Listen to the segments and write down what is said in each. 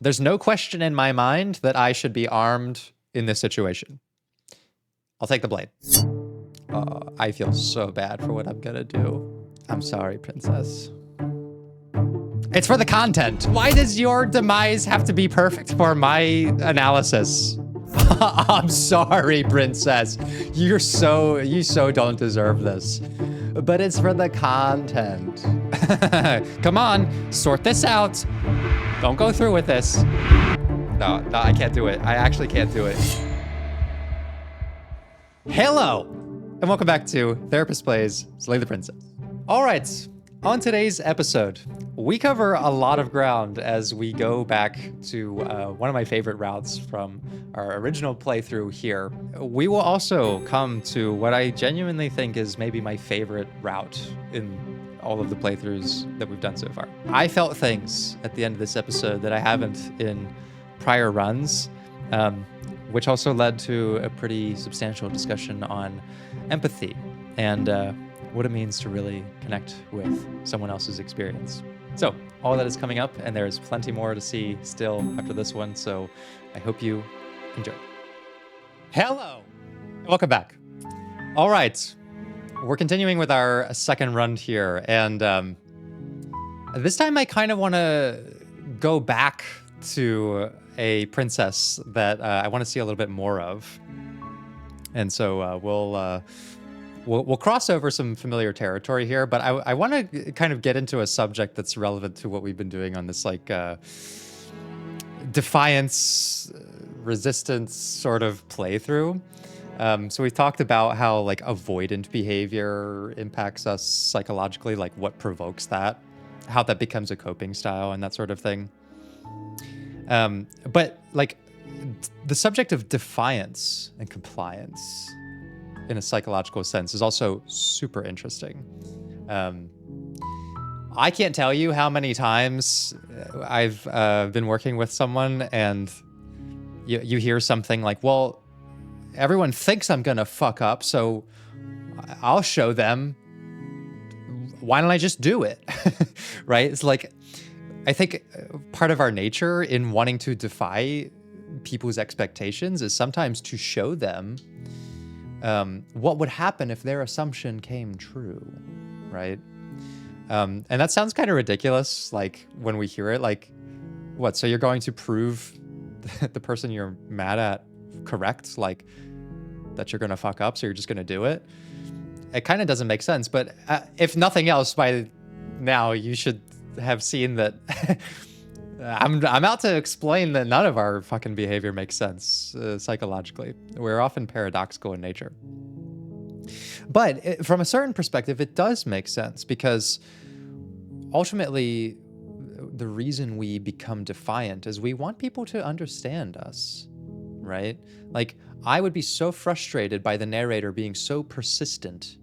There's no question in my mind that I should be armed in this situation. I'll take the blade. I feel so bad for what I'm gonna do. I'm sorry, princess. It's for the content. Why does your demise have to be perfect for my analysis? I'm sorry, princess. You so don't deserve this. But it's for the content. Come on, sort this out. Don't go through with this. No, I can't do it. I actually can't do it. Hello, and welcome back to Therapist Plays Slay the Princess. All right, on today's episode, we cover a lot of ground as we go back to one of my favorite routes from our original playthrough here. We will also come to what I genuinely think is maybe my favorite route in all of the playthroughs that we've done so far. I felt things at the end of this episode that I haven't in prior runs, which also led to a pretty substantial discussion on empathy and what it means to really connect with someone else's experience. So all that is coming up, and there's plenty more to see still after this one, so I hope you enjoy. Hello, and welcome back. All right, we're continuing with our second run here, and this time I kind of want to go back to a princess that I want to see a little bit more of. And so we'll cross over some familiar territory here, but I want to kind of get into a subject that's relevant to what we've been doing on this like defiance, resistance sort of playthrough. So we've talked about how like avoidant behavior impacts us psychologically, like what provokes that, how that becomes a coping style and that sort of thing. But like the subject of defiance and compliance in a psychological sense is also super interesting. I can't tell you how many times I've been working with someone and you hear something like, well, everyone thinks I'm gonna fuck up, so I'll show them. Why don't I just do it? Right? It's like, I think part of our nature in wanting to defy people's expectations is sometimes to show them what would happen if their assumption came true, right? And that sounds kind of ridiculous, like when we hear it, like, what, so you're going to prove the person you're mad at correct, like that you're gonna fuck up, so you're just gonna do it? It kind of doesn't make sense, but if nothing else, by now you should have seen that I'm out to explain that none of our fucking behavior makes sense psychologically. We're often paradoxical in nature. But from a certain perspective, it does make sense, because ultimately the reason we become defiant is we want people to understand us, right? Like, I would be so frustrated by the narrator being so persistent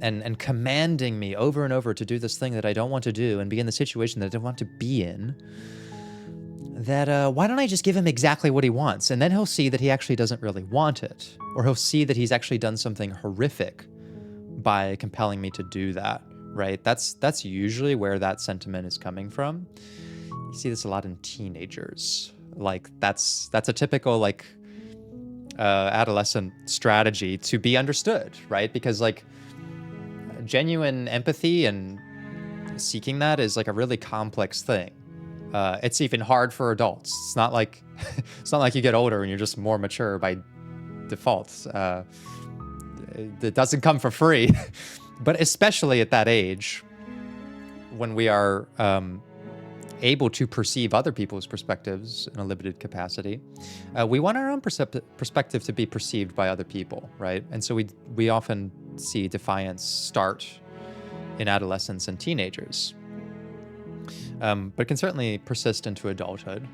and commanding me over and over to do this thing that I don't want to do and be in the situation that I don't want to be in, that why don't I just give him exactly what he wants? And then he'll see that he actually doesn't really want it. Or he'll see that he's actually done something horrific by compelling me to do that, right? That's usually where that sentiment is coming from. You see this a lot in teenagers. Like, that's a typical, like, adolescent strategy to be understood, right? Because, like, genuine empathy and seeking that is like a really complex thing. It's even hard for adults. It's not like you get older and you're just more mature by default. It doesn't come for free. But especially at that age, when we are able to perceive other people's perspectives in a limited capacity, we want our own perspective to be perceived by other people, right? And so we often see defiance start in adolescents and teenagers, but can certainly persist into adulthood.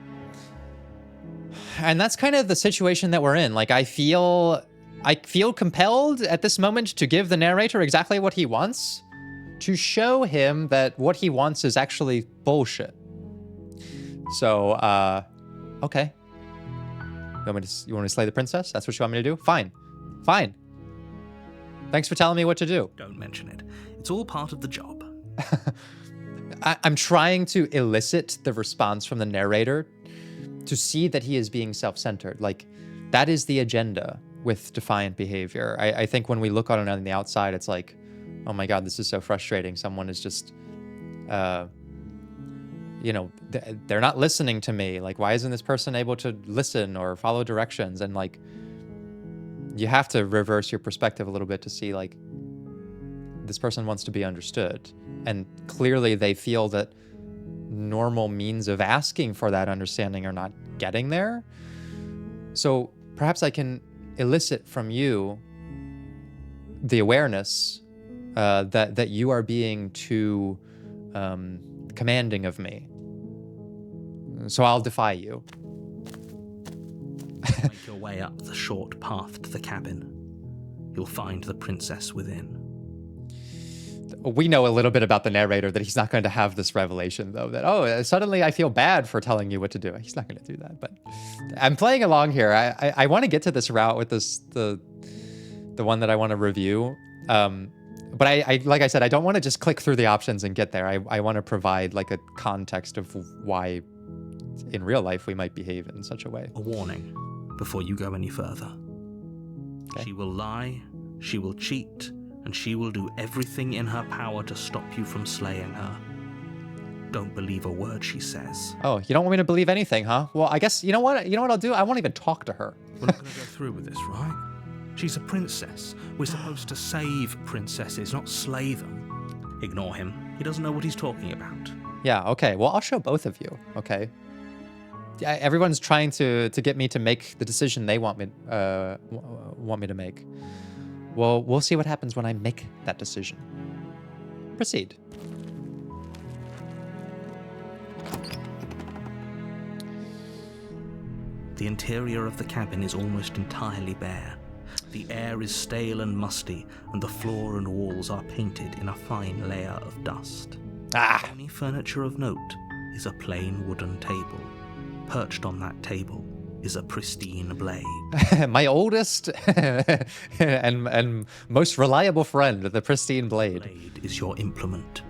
And that's kind of the situation that we're in. Like, I feel compelled at this moment to give the narrator exactly what he wants, to show him that what he wants is actually bullshit. So, okay. You want me to slay the princess? That's what you want me to do? Fine. Fine. Thanks for telling me what to do. Don't mention it. It's all part of the job. I'm trying to elicit the response from the narrator to see that he is being self-centered. Like, that is the agenda with defiant behavior. I think when we look on the outside, it's like, oh my God, this is so frustrating. Someone is just, they're not listening to me. Like, why isn't this person able to listen or follow directions? And like, you have to reverse your perspective a little bit to see, like, this person wants to be understood. And clearly they feel that normal means of asking for that understanding are not getting there. So perhaps I can elicit from you the awareness that you are being too commanding of me. So I'll defy you. Make your way up the short path to the cabin. You'll find the princess within. We know a little bit about the narrator, that he's not going to have this revelation, though, that, oh, suddenly I feel bad for telling you what to do. He's not going to do that, but I'm playing along here. I want to get to this route with the one that I want to review. But I like I said, I don't want to just click through the options and get there. I want to provide like a context of why in real life we might behave in such a way. A warning before you go any further. Okay. She will lie, she will cheat, and she will do everything in her power to stop you from slaying her. Don't believe a word she says. Oh, you don't want me to believe anything, huh? Well, I guess, you know what I'll do? I won't even talk to her. We're not going to go through with this, right? She's a princess. We're supposed to save princesses, not slay them. Ignore him. He doesn't know what he's talking about. Yeah, okay. Well, I'll show both of you, okay? Yeah, everyone's trying to get me to make the decision they want me to make. Well, we'll see what happens when I make that decision. Proceed. The interior of the cabin is almost entirely bare. The air is stale and musty, and the floor and walls are painted in a fine layer of dust. Ah! Only furniture of note is a plain wooden table. Perched on that table is a pristine blade. My oldest and most reliable friend, the pristine blade. Blade is your implement.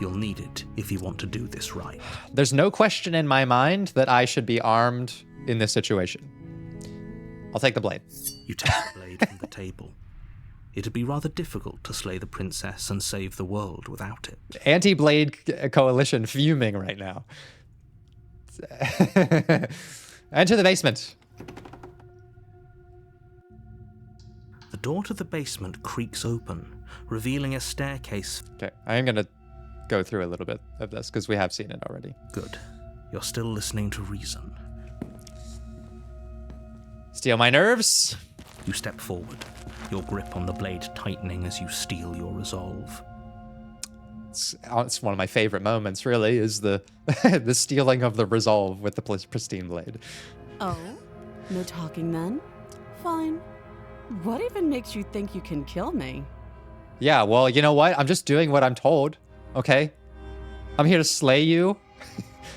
You'll need it if you want to do this right. There's no question in my mind that I should be armed in this situation. I'll take the blade. You take the blade from the table. It'd be rather difficult to slay the princess and save the world without it. Anti-blade coalition fuming right now. Enter the basement. The door to the basement creaks open, revealing a staircase. Okay, I am going to go through a little bit of this because we have seen it already. Good. You're still listening to reason. Steal my nerves. You step forward, your grip on the blade tightening as you steel your resolve. It's one of my favorite moments, really, is the the stealing of the resolve with the pristine blade. Oh? No talking then? Fine. What even makes you think you can kill me? Yeah, well, you know what? I'm just doing what I'm told, okay? I'm here to slay you.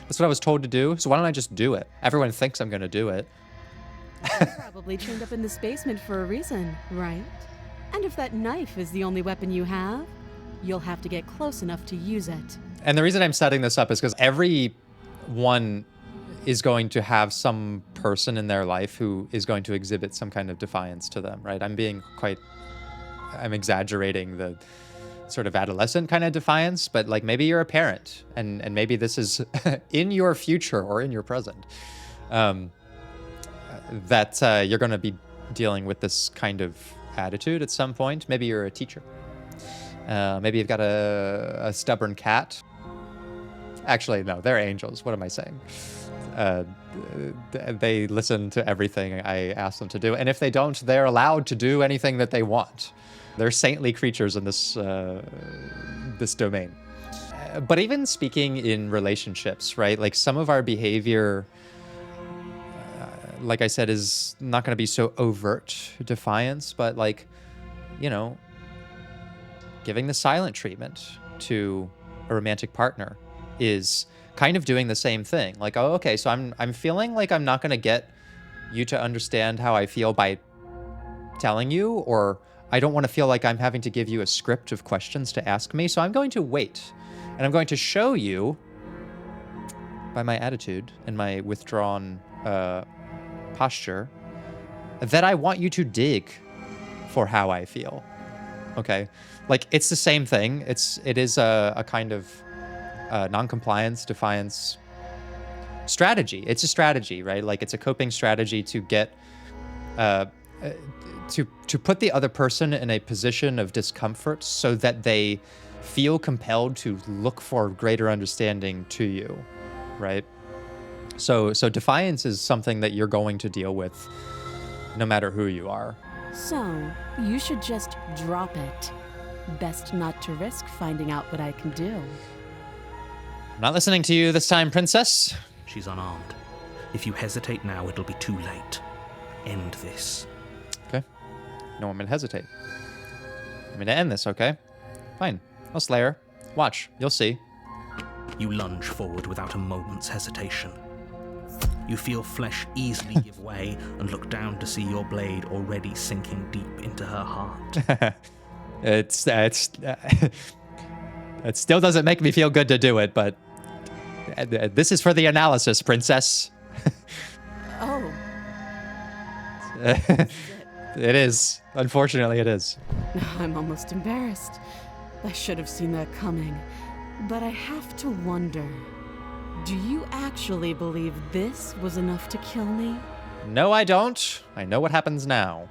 That's what I was told to do, so why don't I just do it? Everyone thinks I'm gonna do it. You're probably chained up in this basement for a reason, right? And if that knife is the only weapon you have, you'll have to get close enough to use it. And the reason I'm setting this up is because everyone is going to have some person in their life who is going to exhibit some kind of defiance to them, right? I'm exaggerating the sort of adolescent kind of defiance, but like maybe you're a parent and maybe this is in your future or in your present. That you're going to be dealing with this kind of attitude at some point. Maybe you're a teacher. Maybe you've got a stubborn cat. Actually, no, they're angels. What am I saying? They listen to everything I ask them to do. And if they don't, they're allowed to do anything that they want. They're saintly creatures in this domain. But even speaking in relationships, right? Like some of our behavior, like I said, is not going to be so overt defiance, but like, you know, giving the silent treatment to a romantic partner is kind of doing the same thing. Like, oh, okay, so I'm feeling like I'm not going to get you to understand how I feel by telling you, or I don't want to feel like I'm having to give you a script of questions to ask me, so I'm going to wait. And I'm going to show you by my attitude and my withdrawn posture, that I want you to dig for how I feel. Okay, like it's the same thing. It is a kind of non-compliance, defiance strategy. It's a strategy, right? Like it's a coping strategy to get to put the other person in a position of discomfort so that they feel compelled to look for greater understanding to you, right? So defiance is something that you're going to deal with no matter who you are. So, you should just drop it. Best not to risk finding out what I can do. I'm not listening to you this time, princess. She's unarmed. If you hesitate now, it'll be too late. End this. Okay. No, I'm gonna hesitate. I'm gonna end this, okay? Fine. I'll slay her. Watch. You'll see. You lunge forward without a moment's hesitation. You feel flesh easily give way and look down to see your blade already sinking deep into her heart. It still doesn't make me feel good to do it, but this is for the analysis, princess. Oh. It is. Unfortunately, it is. I'm almost embarrassed. I should have seen that coming. But I have to wonder, do you actually believe this was enough to kill me? No, I don't. I know what happens now.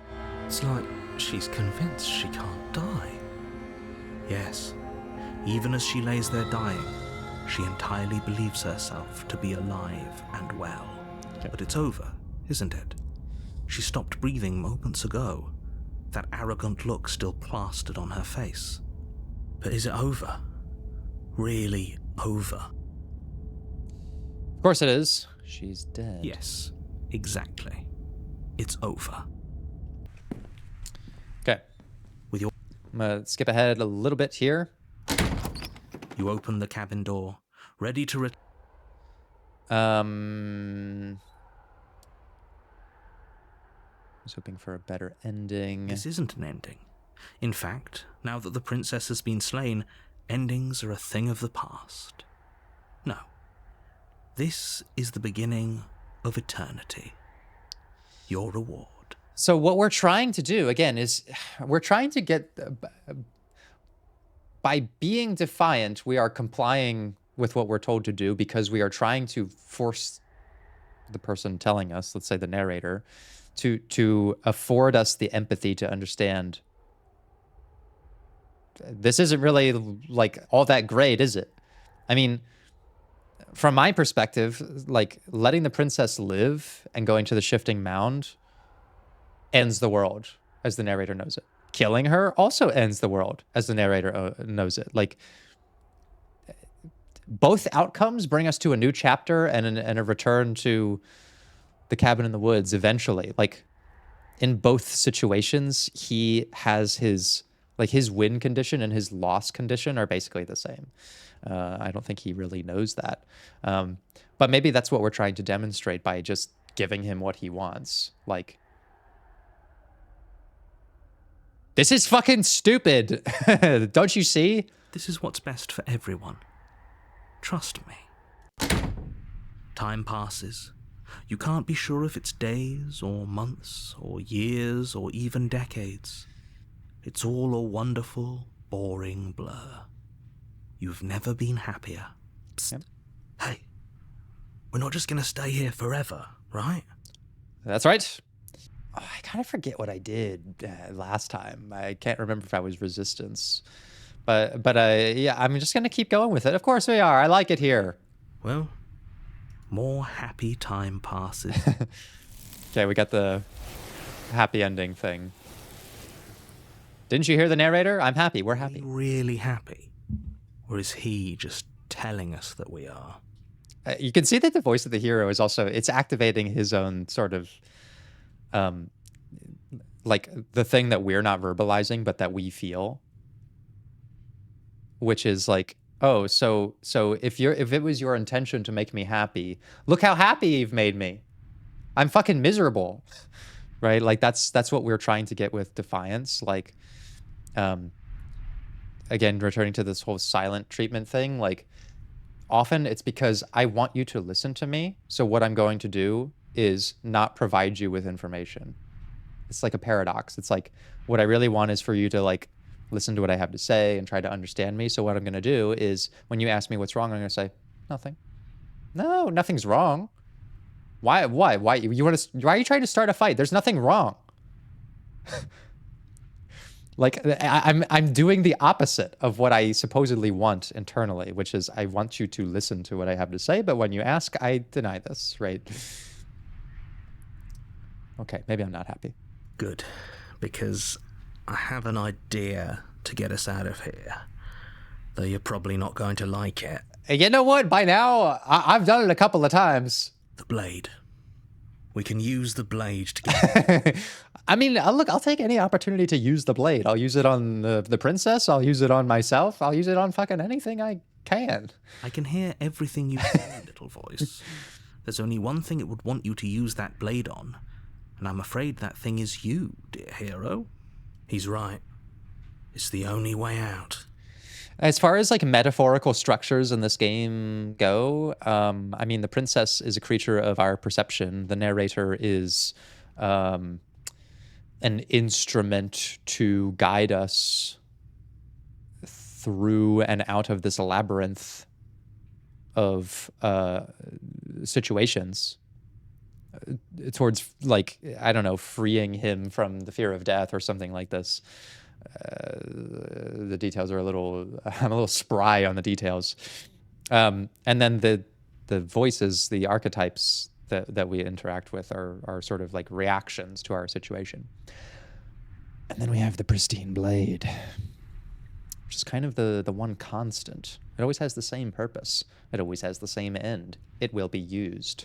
It's like she's convinced she can't die. Yes, even as she lays there dying, she entirely believes herself to be alive and well. Okay. But it's over, isn't it? She stopped breathing moments ago, that arrogant look still plastered on her face. But is it over? Really over? Of course it is. She's dead. Yes, exactly. It's over. Okay. With your... I'm gonna skip ahead a little bit here. You open the cabin door, ready to... I was hoping for a better ending. This isn't an ending. In fact, now that the princess has been slain, endings are a thing of the past. No. This is the beginning of eternity. Your reward. So what we're trying to do, again, is we're trying to get... by being defiant, we are complying with what we're told to do because we are trying to force the person telling us, let's say the narrator, to afford us the empathy to understand this isn't really like all that great, is it? I mean, from my perspective, like letting the princess live and going to the shifting mound ends the world as the narrator knows it. Killing her also ends the world as the narrator knows it. Like both outcomes bring us to a new chapter and a return to the cabin in the woods eventually. Like in both situations, he has his win condition and his loss condition are basically the same. I don't think he really knows that. But maybe that's what we're trying to demonstrate by just giving him what he wants. Like, this is fucking stupid. Don't you see? This is what's best for everyone. Trust me. Time passes. You can't be sure if it's days or months or years or even decades. It's all a wonderful, boring blur. You've never been happier. Psst. Yep. Hey, we're not just going to stay here forever, right? That's right. Oh, I kind of forget what I did last time. I can't remember if I was resistance. But yeah, I'm just going to keep going with it. Of course we are. I like it here. Well, more happy time passes. Okay, we got the happy ending thing. Didn't you hear the narrator? I'm happy. We're happy. Are we really happy? Or is he just telling us that we are? You can see that the voice of the hero is also, it's activating his own sort of, like the thing that we're not verbalizing, but that we feel. Which is like, oh, so if it was your intention to make me happy, look how happy you've made me. I'm fucking miserable. Right? Like that's what we're trying to get with Defiance. Like, again, returning to this whole silent treatment thing, like often it's because I want you to listen to me. So what I'm going to do is not provide you with information. It's like a paradox. It's like what I really want is for you to like listen to what I have to say and try to understand me. So what I'm going to do is when you ask me what's wrong, I'm going to say nothing. No, nothing's wrong. Why are you trying to start a fight? There's nothing wrong. Like I'm doing the opposite of what I supposedly want internally, which is I want you to listen to what I have to say, but when you ask, I deny this, right? Okay, maybe I'm not happy. Good, because I have an idea to get us out of here, though you're probably not going to like it. You know what? By now, I've done it a couple of times. The blade. We can use the blade to get... I mean, look, I'll take any opportunity to use the blade. I'll use it on the princess. I'll use it on myself. I'll use it on fucking anything I can. I can hear everything you say, little voice. There's only one thing it would want you to use that blade on, and I'm afraid that thing is you, dear hero. He's right. It's the only way out. As far as like metaphorical structures in this game go, I mean, the princess is a creature of our perception. The narrator is an instrument to guide us through and out of this labyrinth of situations towards, like, I don't know, freeing him from the fear of death or something like this. The details are I'm a little spry on the details. And then the voices, the archetypes that we interact with are sort of like reactions to our situation. And then we have the pristine blade, which is kind of the one constant. It always has the same purpose. It always has the same end. It will be used.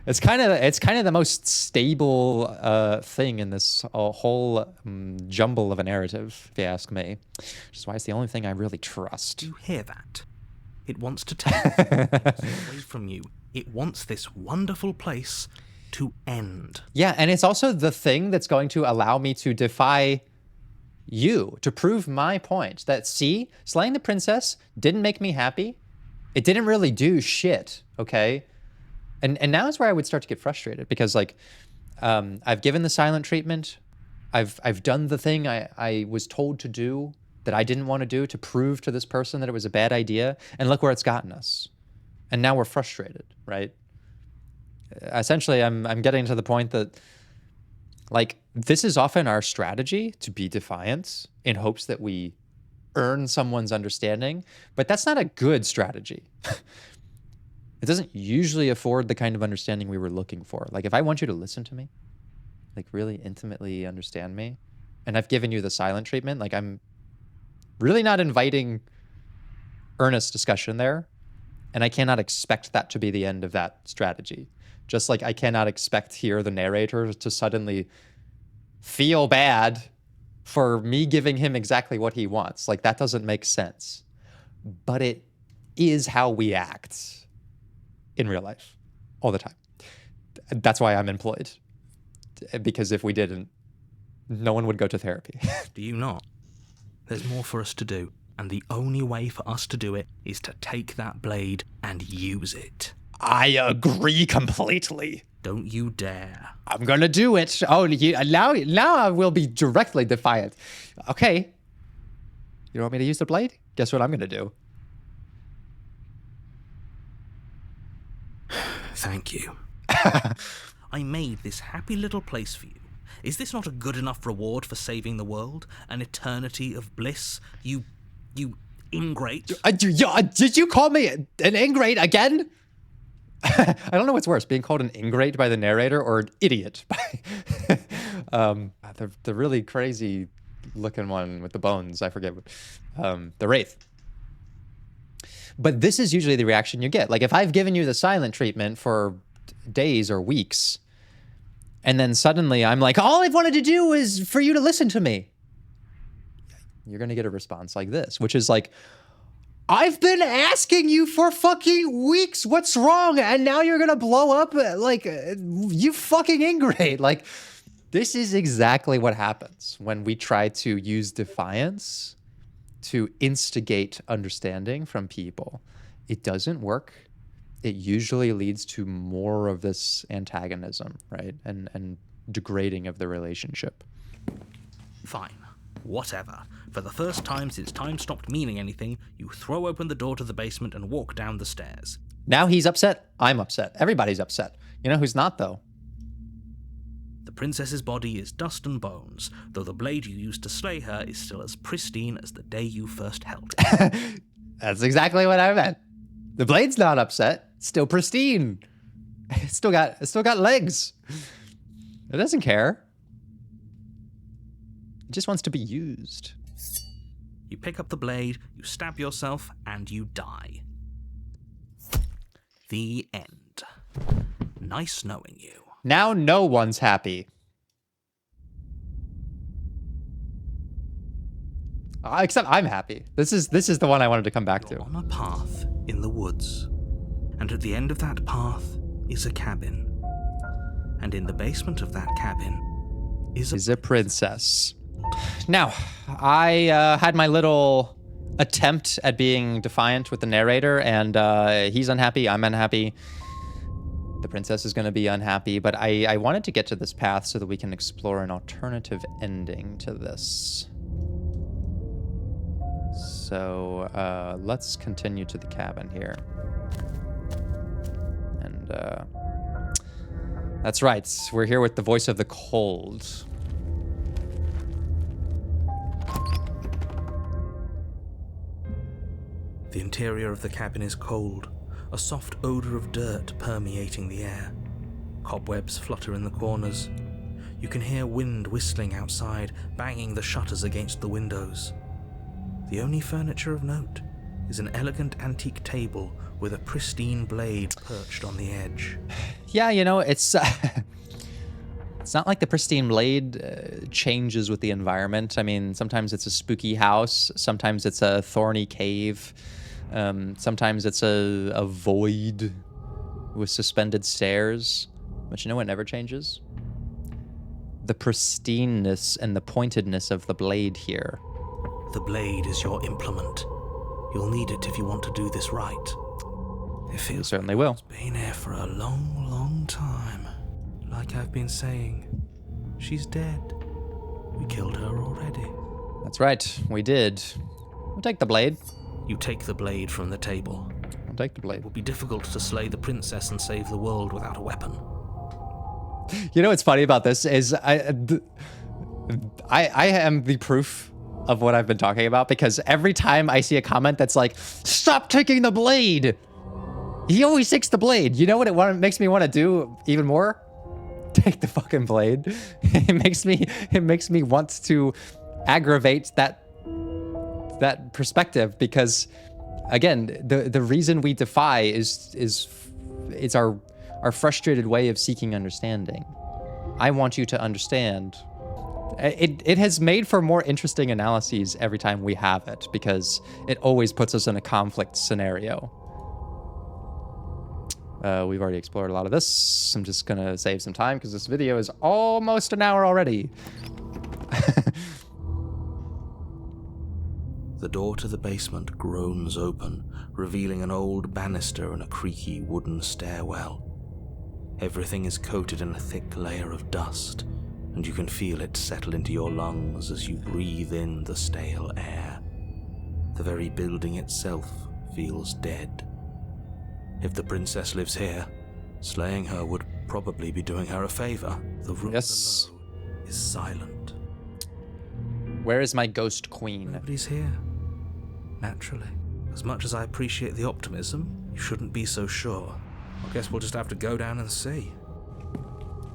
It's kind of the most stable thing in this whole jumble of a narrative, if you ask me. Which is why it's the only thing I really trust. You hear that? It wants to take away from you. It wants this wonderful place to end. Yeah, and it's also the thing that's going to allow me to defy you, to prove my point. That, see, slaying the princess didn't make me happy. It didn't really do shit, okay? And now is where I would start to get frustrated, because like I've given the silent treatment. I've done the thing I was told to do that I didn't want to do to prove to this person that it was a bad idea. And look where it's gotten us. And now we're frustrated, right? Essentially, I'm getting to the point that like this is often our strategy, to be defiant in hopes that we earn someone's understanding, but that's not a good strategy. It doesn't usually afford the kind of understanding we were looking for. Like if I want you to listen to me, like really intimately understand me, and I've given you the silent treatment, like I'm really not inviting earnest discussion there, and I cannot expect that to be the end of that strategy. Just like I cannot expect here the narrator to suddenly feel bad for me giving him exactly what he wants. Like that doesn't make sense. But it is how we act in real life all the time. That's why I'm employed. Because if we didn't, no one would go to therapy. Do you not? There's more for us to do, and the only way for us to do it is to take that blade and use it. I agree completely. Don't you dare. I'm gonna do it. Oh, now I will be directly defiant. Okay. You want me to use the blade? Guess what I'm gonna do? Thank you. I made this happy little place for you. Is this not a good enough reward for saving the world? An eternity of bliss? You ingrate? Did you call me an ingrate again? I don't know what's worse, being called an ingrate by the narrator or an idiot by the really crazy looking one with the bones. I forget what, the Wraith. But this is usually the reaction you get. Like if I've given you the silent treatment for days or weeks, and then suddenly I'm like, all I've wanted to do is for you to listen to me. You're going to get a response like this, which is like, I've been asking you for fucking weeks, what's wrong? And now you're going to blow up like, you fucking ingrate. Like, this is exactly what happens when we try to use defiance to instigate understanding from people. It doesn't work. It usually leads to more of this antagonism, right? And degrading of the relationship. Fine. Whatever. For the first time since time stopped meaning anything, you throw open the door to the basement and walk down the stairs. Now he's upset. I'm upset. Everybody's upset. You know who's not, though? The princess's body is dust and bones, though the blade you used to slay her is still as pristine as the day you first held it. That's exactly what I meant. The blade's not upset. It's still pristine. It's still got legs. It doesn't care. It just wants to be used. You pick up the blade, you stab yourself, and you die. The end. Nice knowing you. Now no one's happy. Except I'm happy. This is the one I wanted to come back You're to. on a path in the woods, and at the end of that path is a cabin. And in the basement of that cabin is a princess. Now, I had my little attempt at being defiant with the narrator, and he's unhappy, I'm unhappy. The princess is going to be unhappy, but I wanted to get to this path so that we can explore an alternative ending to this. So let's continue to the cabin here. And that's right, we're here with the voice of the cold. The interior of the cabin is cold, a soft odor of dirt permeating the air. Cobwebs flutter in the corners. You can hear wind whistling outside, banging the shutters against the windows. The only furniture of note is an elegant antique table with a pristine blade perched on the edge. Yeah, you know, it's not like the pristine blade changes with the environment. I mean, sometimes it's a spooky house, sometimes it's a thorny cave, sometimes it's a void with suspended stairs. But you know what never changes? The pristineness and the pointedness of the blade here. The blade is your implement. You'll need it if you want to do this right. It feels You certainly will. It's been here for a long, long time. Like I've been saying, she's dead. We killed her already. That's right, we did. We'll take the blade. You take the blade from the table. I'll take the blade. It will be difficult to slay the princess and save the world without a weapon. You know what's funny about this is I am the proof of what I've been talking about, because every time I see a comment that's like, stop taking the blade, he always takes the blade. You know what it makes me want to do even more? Take the fucking blade. It makes me want to aggravate that perspective, because again, the reason we defy is it's our frustrated way of seeking understanding. I want you to understand. It has made for more interesting analyses every time we have it, because it always puts us in a conflict scenario. We've already explored a lot of this. I'm just gonna save some time because this video is almost an hour already. The door to the basement groans open, revealing an old banister and a creaky wooden stairwell. Everything is coated in a thick layer of dust, and you can feel it settle into your lungs as you breathe in the stale air. The very building itself feels dead. If the princess lives here, slaying her would probably be doing her a favor. The room below is silent. Where is my ghost queen? Nobody's here. Naturally. As much as I appreciate the optimism, you shouldn't be so sure. I guess we'll just have to go down and see.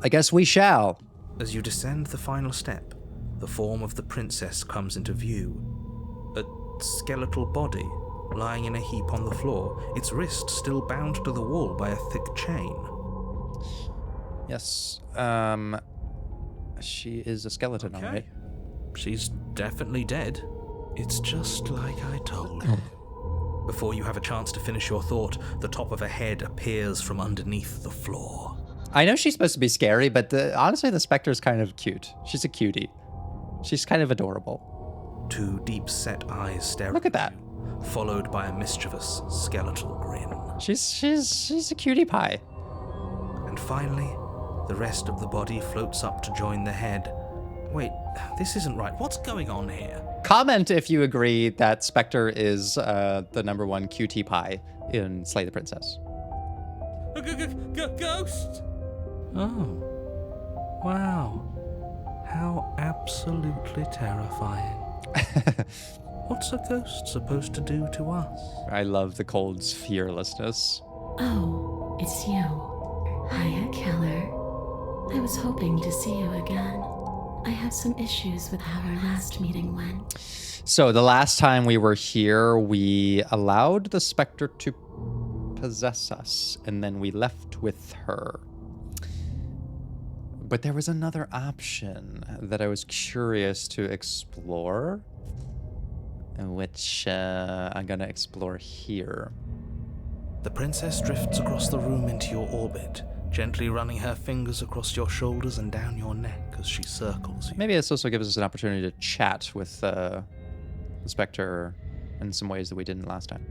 I guess we shall. As you descend the final step, the form of the princess comes into view. A skeletal body, lying in a heap on the floor, its wrist still bound to the wall by a thick chain. Yes. She is a skeleton, all right? She's definitely dead. It's just like I told you. Before you have a chance to finish your thought, the top of a head appears from underneath the floor. I know she's supposed to be scary, but honestly, the Spectre is kind of cute. She's a cutie. She's kind of adorable. Two deep-set eyes stare Look at that. you, followed by a mischievous skeletal grin. She's a cutie pie. And finally, the rest of the body floats up to join the head. Wait, this isn't right. What's going on here? Comment if you agree that Spectre is the #1 cutie pie in Slay the Princess. A ghost? Oh. Wow. How absolutely terrifying. What's a ghost supposed to do to us? I love the cold's fearlessness. Oh, it's you. Hiya, Keller. I was hoping to see you again. I have some issues with how our last meeting went. So the last time we were here, we allowed the Spectre to possess us, and then we left with her. But there was another option that I was curious to explore, which I'm gonna explore here. The princess drifts across the room into your orbit, gently running her fingers across your shoulders and down your neck as she circles you. Maybe this also gives us an opportunity to chat with the Spectre in some ways that we didn't last time.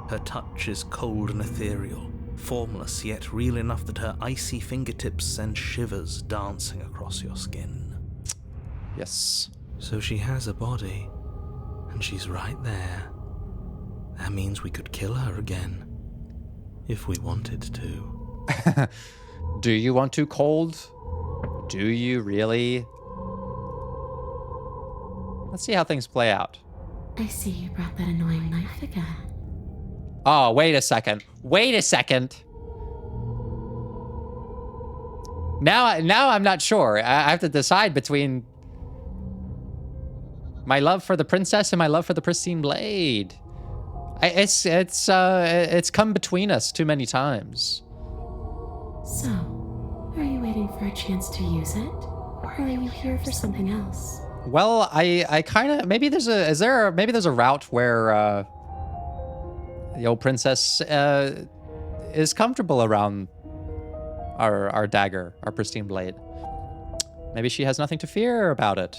Her touch is cold and ethereal, formless yet real enough that her icy fingertips send shivers dancing across your skin. Yes. So she has a body, and she's right there. That means we could kill her again, if we wanted to. Do you want to, Cold? Do you really? Let's see how things play out. I see you brought that annoying knife again. Oh, wait a second. Wait a second. Now I'm not sure. I have to decide between my love for the princess and my love for the pristine blade. It's come between us too many times. So, are you waiting for a chance to use it? Or are you here for something else? Well, I kind of maybe there's a route where the old princess is comfortable around our dagger, our pristine blade. Maybe she has nothing to fear about it.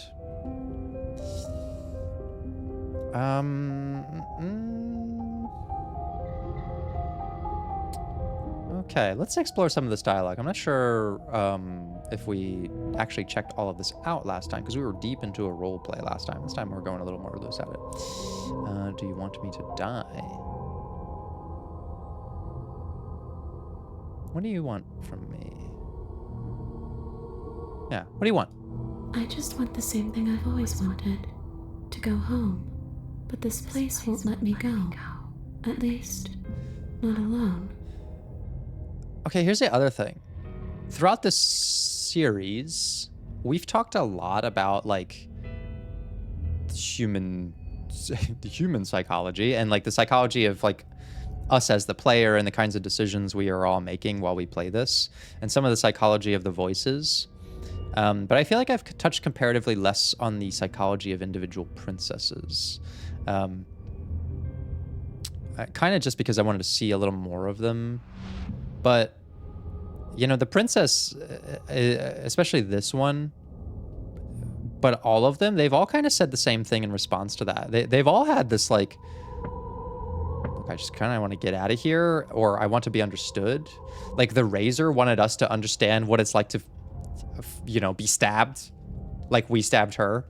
Okay, let's explore some of this dialogue. I'm not sure if we actually checked all of this out last time, because we were deep into a role play last time. This time we're going a little more loose at it. Do you want me to die? What do you want from me? Yeah, what do you want? I just want the same thing I've always wanted. To go home. But this place won't let me go. At least, not alone. Okay, here's the other thing. Throughout this series, we've talked a lot about like the human psychology and like the psychology of like us as the player and the kinds of decisions we are all making while we play this, and some of the psychology of the voices. But I feel like I've touched comparatively less on the psychology of individual princesses. Kind of just because I wanted to see a little more of them. But, you know, the princess, especially this one, but all of them, they've all kind of said the same thing in response to that. They've all had this like, look, I just kind of want to get out of here, or I want to be understood. Like the Razor wanted us to understand what it's like to, you know, be stabbed like we stabbed her.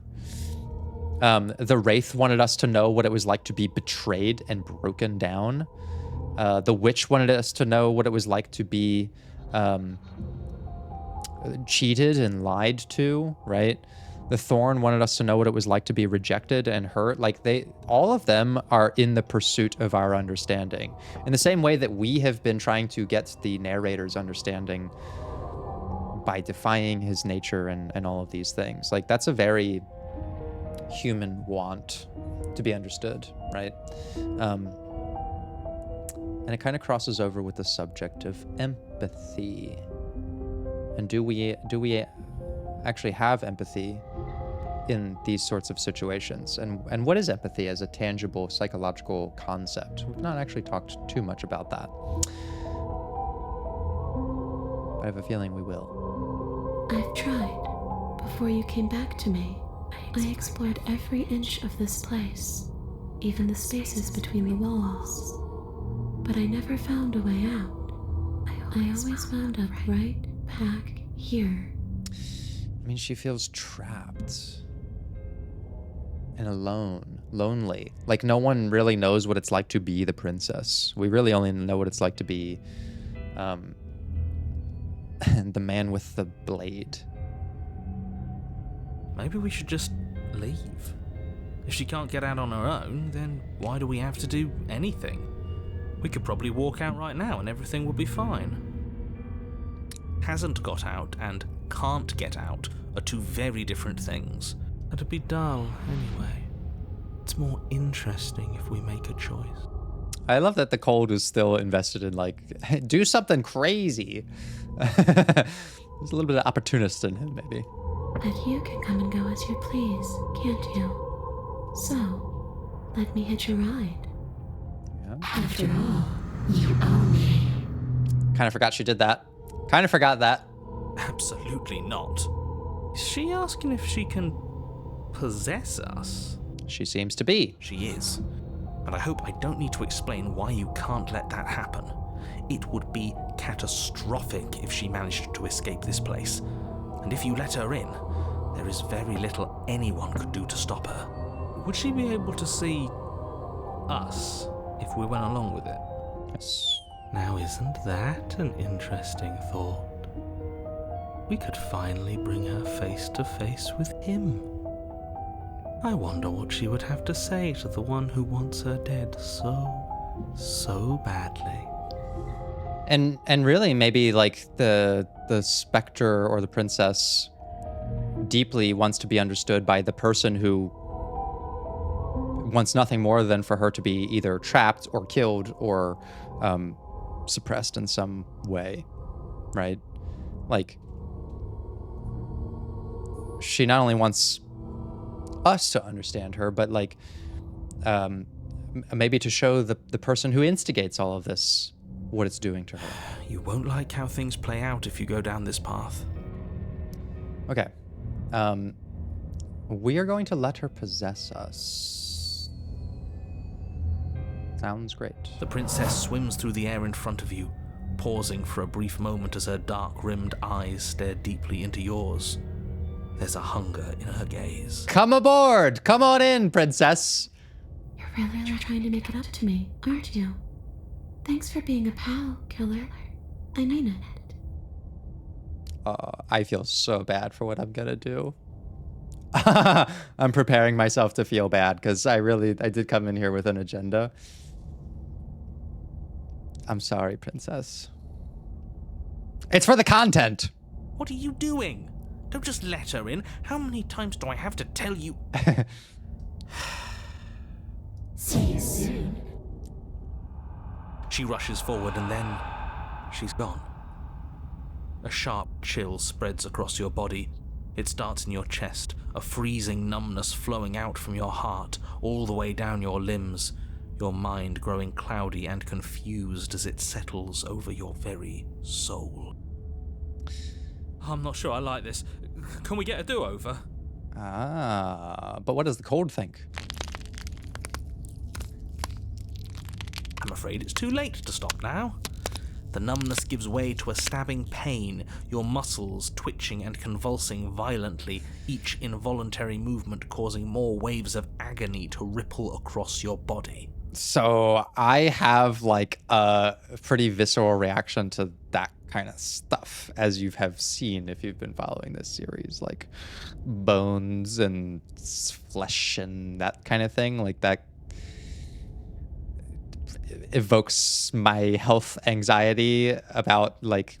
The Wraith wanted us to know what it was like to be betrayed and broken down. The Witch wanted us to know what it was like to be cheated and lied to, right? The Thorn wanted us to know what it was like to be rejected and hurt. Like all of them are in the pursuit of our understanding. In the same way that we have been trying to get the narrator's understanding by defying his nature and all of these things. Like that's a very human want to be understood, right? And it kind of crosses over with the subject of empathy. And do we actually have empathy in these sorts of situations? And what is empathy as a tangible psychological concept? We've not actually talked too much about that. But I have a feeling we will. I've tried. Before you came back to me, I I explored every inch of this place, even the spaces between the walls. But I never found a way out. I always wound up right back here. I mean, she feels trapped and alone, lonely. Like no one really knows what it's like to be the princess. We really only know what it's like to be the man with the blade. Maybe we should just leave. If she can't get out on her own, then why do we have to do anything? We could probably walk out right now and everything would be fine. Hasn't got out and can't get out are two very different things. It'd be dull anyway. It's more interesting if we make a choice. I love that the cold is still invested in, like, do something crazy. There's a little bit of opportunist in him, maybe. But you can come and go as you please, can't you? So, let me hitch a ride. Yeah. After all, you own me. Kind of forgot she did that. Kind of forgot that. Absolutely not. Is she asking if she can possess us? She seems to be. She is. But I hope I don't need to explain why you can't let that happen. It would be catastrophic if she managed to escape this place. And if you let her in, there is very little anyone could do to stop her. Would she be able to see us if we went along with it? Yes. Now, isn't that an interesting thought? We could finally bring her face to face with him. I wonder what she would have to say to the one who wants her dead so badly. And really, maybe like the Spectre or the princess deeply wants to be understood by the person who wants nothing more than for her to be either trapped or killed or suppressed in some way, right? Like, she not only wants us to understand her, but like maybe to show the person who instigates all of this what it's doing to her. You won't like how things play out if you go down this path. Okay. We are going to let her possess us. Sounds great. The princess swims through the air in front of you, pausing for a brief moment as her dark-rimmed eyes stare deeply into yours. There's a hunger in her gaze. Come aboard! Come on in, princess! You're really trying to make it up to me, aren't you? Thanks for being a pal, killer. I mean it. I feel so bad for what I'm gonna do. I'm preparing myself to feel bad because I did come in here with an agenda. I'm sorry, princess. It's for the content. What are you doing? Don't just let her in. How many times do I have to tell you? See you soon. She rushes forward and then she's gone. A sharp chill spreads across your body. It starts in your chest, a freezing numbness flowing out from your heart, all the way down your limbs, your mind growing cloudy and confused as it settles over your very soul. I'm not sure I like this. Can we get a do-over? But what does the cold think? I'm afraid it's too late to stop now. The numbness gives way to a stabbing pain, your muscles twitching and convulsing violently, each involuntary movement causing more waves of agony to ripple across your body. So I have like a pretty visceral reaction to that kind of stuff, as you have seen if you've been following this series, like bones and flesh and that kind of thing. Like that evokes my health anxiety about like,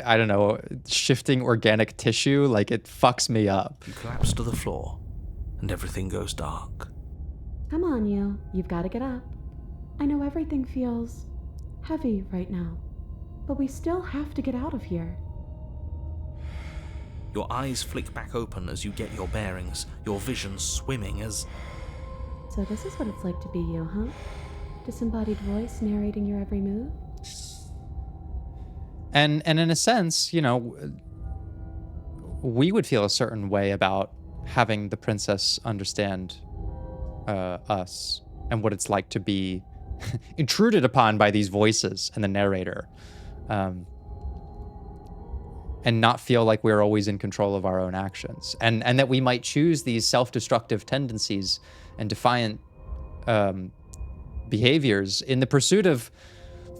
I don't know, shifting organic tissue. Like it fucks me up. You collapse to the floor and everything goes dark. Come on, you. You've got to get up. I know everything feels heavy right now, but we still have to get out of here. Your eyes flick back open as you get your bearings, your vision swimming as... So this is what it's like to be you, huh? Disembodied voice narrating your every move? And in a sense, you know, we would feel a certain way about having the princess understand us and what it's like to be intruded upon by these voices and the narrator, and not feel like we're always in control of our own actions, and that we might choose these self-destructive tendencies and defiant behaviors in the pursuit of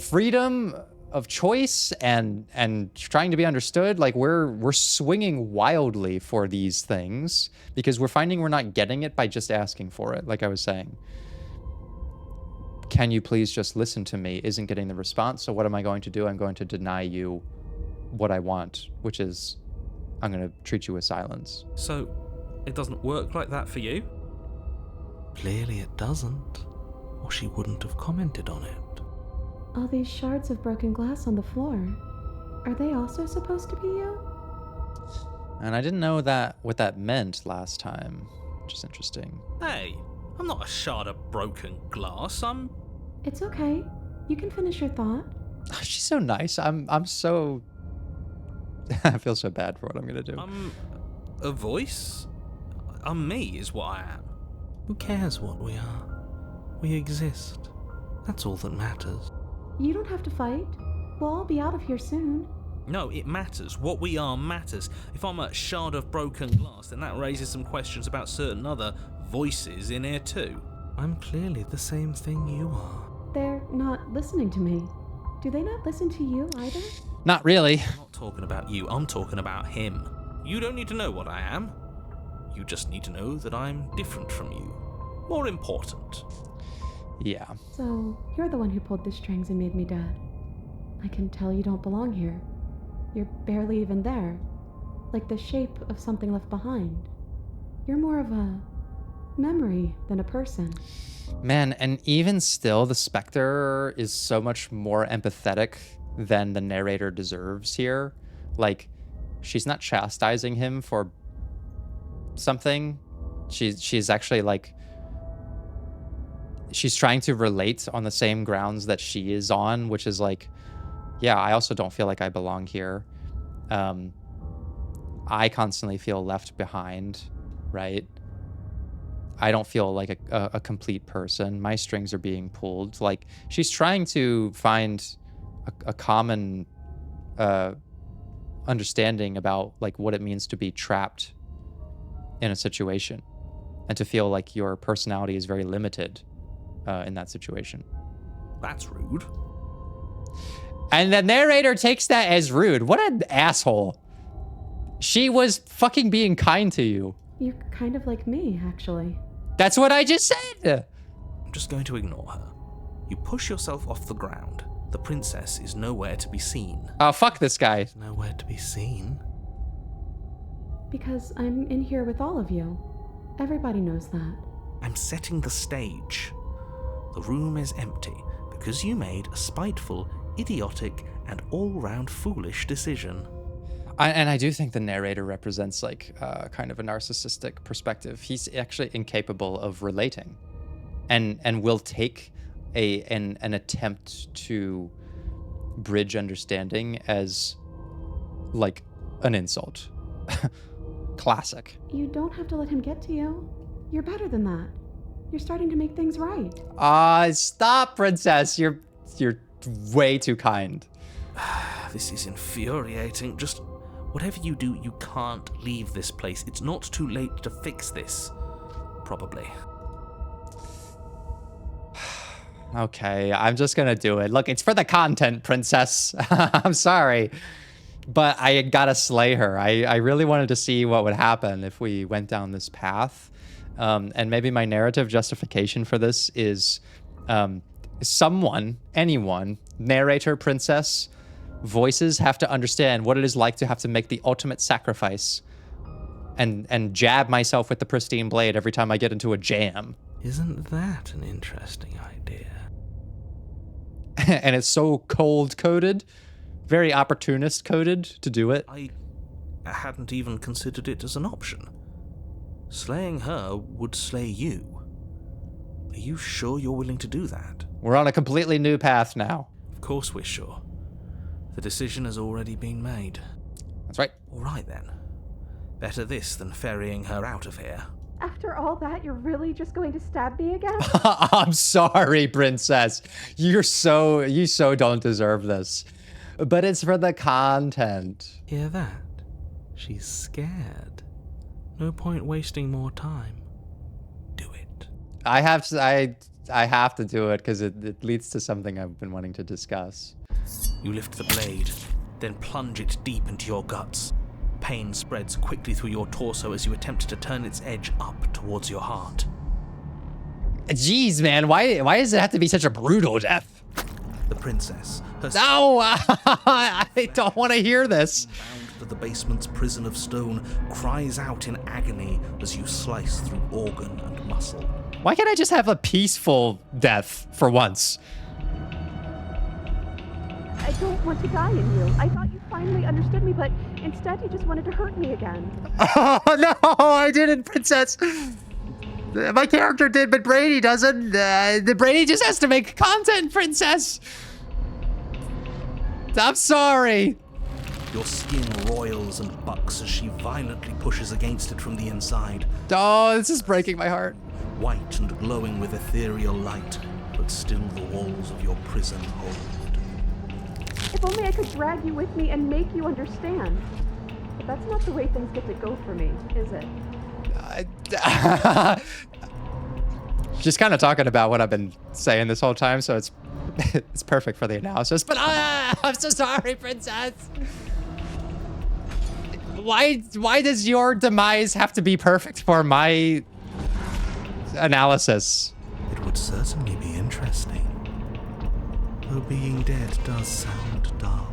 freedom of choice and trying to be understood. Like we're swinging wildly for these things because we're finding we're not getting it by just asking for it. Like I was saying, can you please just listen to me isn't getting the response. So what am I going to do? I'm going to deny you what I want, which is I'm going to treat you with silence. So it doesn't work like that for you? Clearly it doesn't, or she wouldn't have commented on it. All these shards of broken glass on the floor, are they also supposed to be you? And I didn't know what that meant last time, which is interesting. Hey, I'm not a shard of broken glass. It's okay. You can finish your thought. She's so nice. I'm so I feel so bad for what I'm gonna do. I'm a voice. I'm me is what I am. Who cares what we are? We exist. That's all that matters. You don't have to fight. We'll all be out of here soon. No, it matters. What we are matters. If I'm a shard of broken glass, then that raises some questions about certain other voices in here too. I'm clearly the same thing you are. They're not listening to me. Do they not listen to you either? Not really. I'm not talking about you, I'm talking about him. You don't need to know what I am. You just need to know that I'm different from you. More important. Yeah. So, you're the one who pulled the strings and made me dead. I can tell you don't belong here. You're barely even there. Like the shape of something left behind. You're more of a memory than a person. Man, and even still, the Spectre is so much more empathetic than the narrator deserves here. Like, she's not chastising him for something. She's actually like, she's trying to relate on the same grounds that she is on, which is like, yeah, I also don't feel like I belong here. I constantly feel left behind, right? I don't feel like a complete person. My strings are being pulled. Like, she's trying to find a common understanding about like what it means to be trapped in a situation and to feel like your personality is very limited in that situation. That's rude. And the narrator takes that as rude. What an asshole. She was fucking being kind to you. You're kind of like me, actually. That's what I just said. I'm just going to ignore her. You push yourself off the ground. The princess is nowhere to be seen. Oh, fuck this guy. Nowhere to be seen? Because I'm in here with all of you. Everybody knows that. I'm setting the stage. The room is empty because you made a spiteful, idiotic, and all-round foolish decision. And I do think the narrator represents like kind of a narcissistic perspective. He's actually incapable of relating, and will take an attempt to bridge understanding as like an insult. Classic. You don't have to let him get to you. You're better than that. You're starting to make things right. Stop, princess. You're way too kind. This is infuriating. Just whatever you do, you can't leave this place. It's not too late to fix this. Probably. Okay, I'm just gonna do it. Look, it's for the content, princess. I'm sorry. But I gotta slay her. I really wanted to see what would happen if we went down this path. And maybe my narrative justification for this is anyone, narrator, princess, voices have to understand what it is like to have to make the ultimate sacrifice and jab myself with the pristine blade every time I get into a jam. Isn't that an interesting idea? And it's so cold-coded, very opportunist-coded to do it. I hadn't even considered it as an option. Slaying her would slay you. Are you sure you're willing to do that? We're on a completely new path now. Of course we're sure. The decision has already been made. That's right. All right then. Better this than ferrying her out of here. After all that, you're really just going to stab me again? I'm sorry, princess. You so don't deserve this. But it's for the content. Hear that? She's scared. No point wasting more time. Do it. I have to do it because it leads to something I've been wanting to discuss. You lift the blade, then plunge it deep into your guts. Pain spreads quickly through your torso as you attempt to turn its edge up towards your heart. Jeez, man, why does it have to be such a brutal death? The princess, her No, I don't want to hear this. bound to the basement's prison of stone, cries out in agony as you slice through organ and muscle. Why can't I just have a peaceful death for once? I don't want to die in you. I thought you finally understood me, but instead you just wanted to hurt me again. Oh, no, I didn't, princess. My character did, but Brady doesn't. Brady just has to make content, princess. I'm sorry. Your skin roils and bucks as she violently pushes against it from the inside. Oh, this is breaking my heart. White and glowing with ethereal light, but still the walls of your prison hold. If only I could drag you with me and make you understand. But that's not the way things get to go for me, is it? Just kind of talking about what I've been saying this whole time, so it's perfect for the analysis. But I'm so sorry, princess. Why does your demise have to be perfect for my analysis? It would certainly be interesting. Though being dead does sound dull.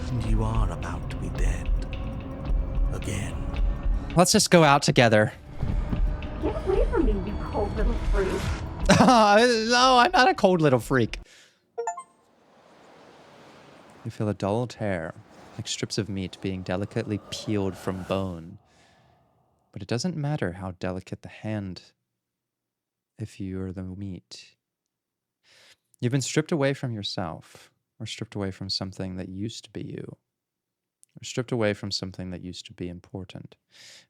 And you are about to be dead. Again. Let's just go out together. Get away from me, you cold little freak. No, I'm not a cold little freak. You feel a dull tear, like strips of meat being delicately peeled from bone. But it doesn't matter how delicate the hand if you're the meat. You've been stripped away from yourself, or stripped away from something that used to be you, or stripped away from something that used to be important.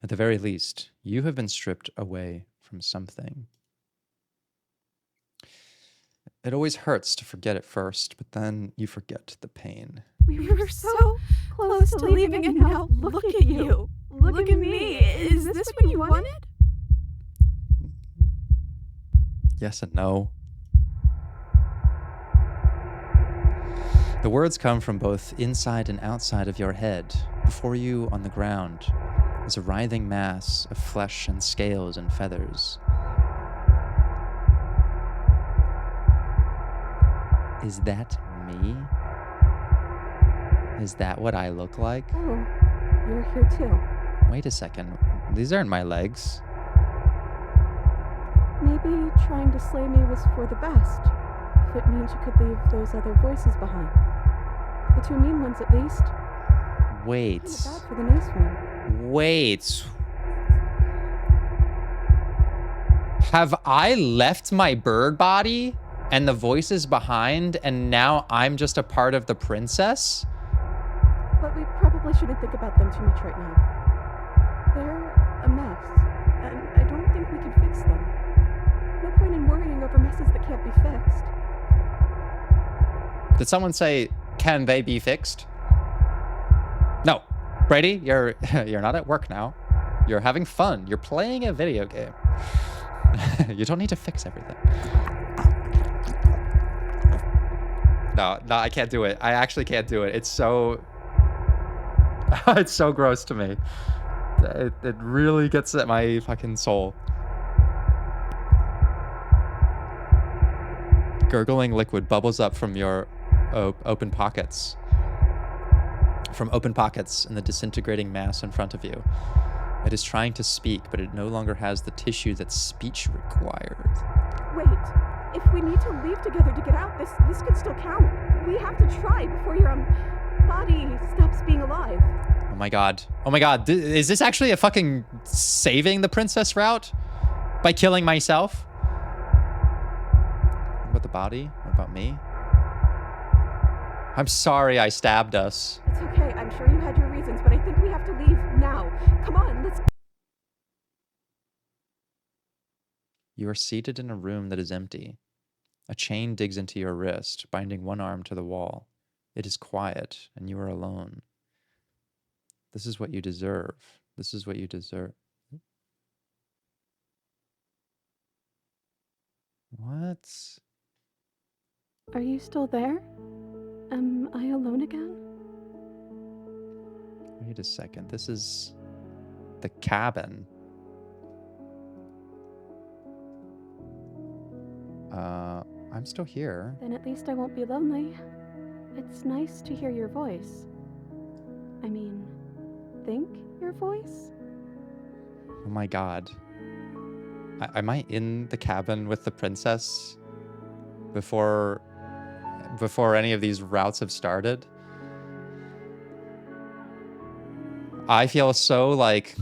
At the very least, you have been stripped away from something. It always hurts to forget it first, but then you forget the pain. We were so close to leaving, and now look at you. Look at me. Is this what you wanted? Yes and no. The words come from both inside and outside of your head. Before you, on the ground, is a writhing mass of flesh and scales and feathers. Is that me? Is that what I look like? Oh, you're here too. Wait a second. These aren't my legs. Maybe trying to slay me was for the best, if it means you could leave those other voices behind. The two mean ones, at least. Wait. Not bad for the nice one. Wait. Have I left my bird body and the voices behind, and now I'm just a part of the princess? But we probably shouldn't think about them too much right now. They're a mess, and I don't think we can fix them. No point in worrying over messes that can't be fixed. Did someone say, can they be fixed? No. Brady, you're not at work now. You're having fun. You're playing a video game. You don't need to fix everything. No, I can't do it. I actually can't do it. It's so... it's so gross to me. It really gets at my fucking soul. Gurgling liquid bubbles up from your open pockets. From open pockets in the disintegrating mass in front of you. It is trying to speak, but it no longer has the tissue that speech required. Wait, if we need to leave together to get out, this could still count. We have to try before your body stops being alive. Oh my god. Oh my god. Is this actually a fucking saving the princess route? By killing myself? What about the body? What about me? I'm sorry I stabbed us. It's okay, I'm sure you had your reasons, but I think we have to leave now. You are seated in a room that is empty. A chain digs into your wrist, binding one arm to the wall. It is quiet, and you are alone. This is what you deserve. This is what you deserve. What? Are you still there? Am I alone again? Wait a second. This is the cabin. I'm still here. Then at least I won't be lonely. It's nice to hear your voice. I mean, think your voice? Oh my god. Am I in the cabin with the princess before any of these routes have started? I feel so, like,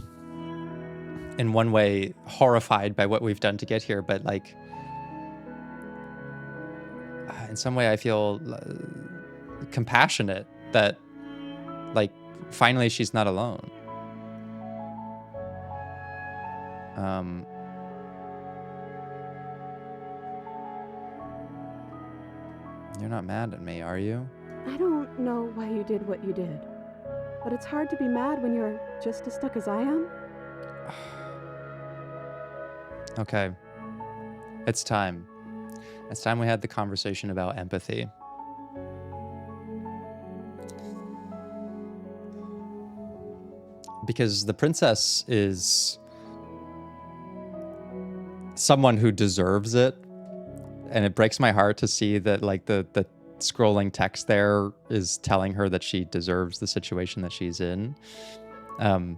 in one way, horrified by what we've done to get here, but, like, in some way I feel compassionate that, like, finally she's not alone. You're not mad at me, are you? I don't know why you did what you did, but it's hard to be mad when you're just as stuck as I am. Okay. It's time. It's time we had the conversation about empathy. Because the princess is someone who deserves it. And it breaks my heart to see that, like, the scrolling text there is telling her that she deserves the situation that she's in. But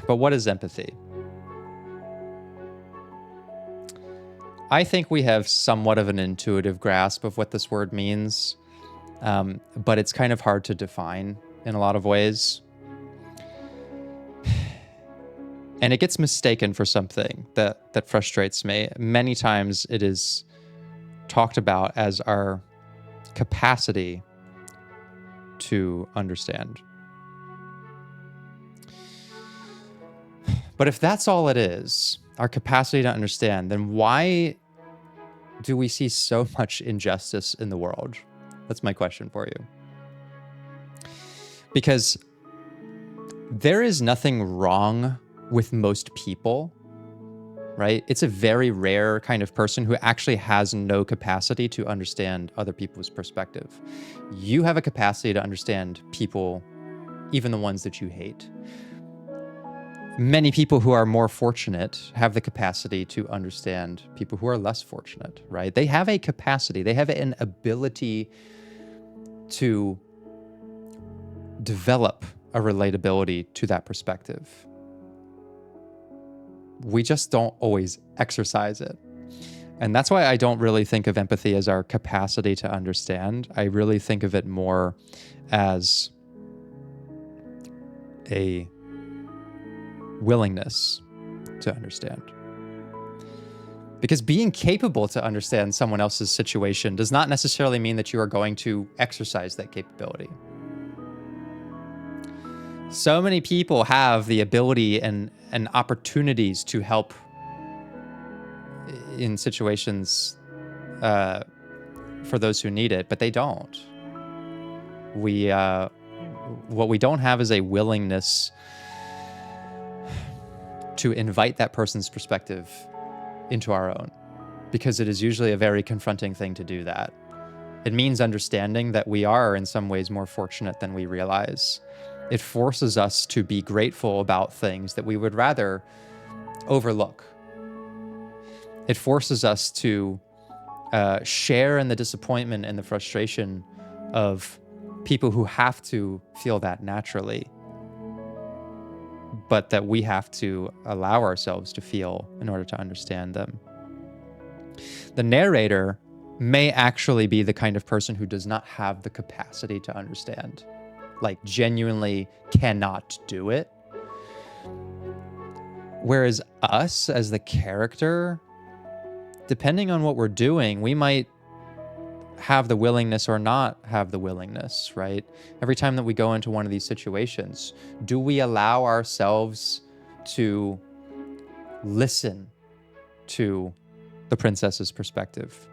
what is empathy? I think we have somewhat of an intuitive grasp of what this word means, but it's kind of hard to define in a lot of ways. And it gets mistaken for something that frustrates me. Many times it is talked about as our capacity to understand. But if that's all it is, our capacity to understand, then why do we see so much injustice in the world? That's my question for you. Because there is nothing wrong with most people, right? It's a very rare kind of person who actually has no capacity to understand other people's perspective. You have a capacity to understand people, even the ones that you hate. Many people who are more fortunate have the capacity to understand people who are less fortunate, right? They have a capacity, they have an ability to develop a relatability to that perspective. We just don't always exercise it. And that's why I don't really think of empathy as our capacity to understand. I really think of it more as a willingness to understand. Because being capable to understand someone else's situation does not necessarily mean that you are going to exercise that capability. So many people have the ability and opportunities to help in situations for those who need it, but they don't. What we don't have is a willingness to invite that person's perspective into our own, because it is usually a very confronting thing to do that. It means understanding that we are in some ways more fortunate than we realize. It forces us to be grateful about things that we would rather overlook. It forces us to share in the disappointment and the frustration of people who have to feel that naturally, but that we have to allow ourselves to feel in order to understand them. The narrator may actually be the kind of person who does not have the capacity to understand, like genuinely cannot do it. Whereas us as the character, depending on what we're doing, we might have the willingness or not have the willingness, right? Every time that we go into one of these situations, do we allow ourselves to listen to the princess's perspective?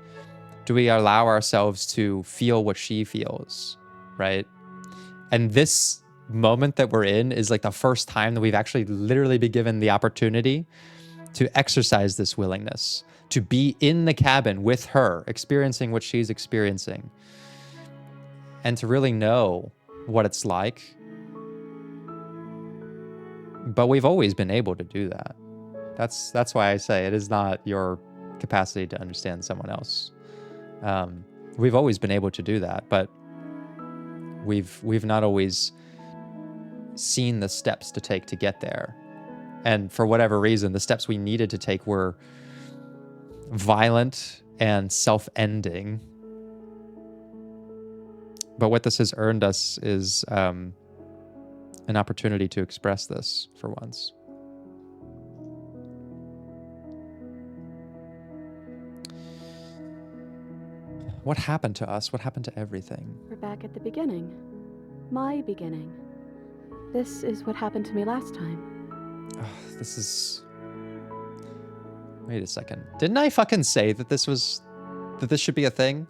Do we allow ourselves to feel what she feels, right? And this moment that we're in is like the first time that we've actually literally been given the opportunity to exercise this willingness, to be in the cabin with her, experiencing what she's experiencing, and to really know what it's like. But we've always been able to do that. That's why I say it is not your capacity to understand someone else. We've always been able to do that, but we've not always seen the steps to take to get there. And for whatever reason, the steps we needed to take were violent and self-ending. But what this has earned us is an opportunity to express this for once. What happened to us? What happened to everything? We're back at the beginning. My beginning. This is what happened to me last time. This is... Wait a second. Didn't I fucking say that this should be a thing?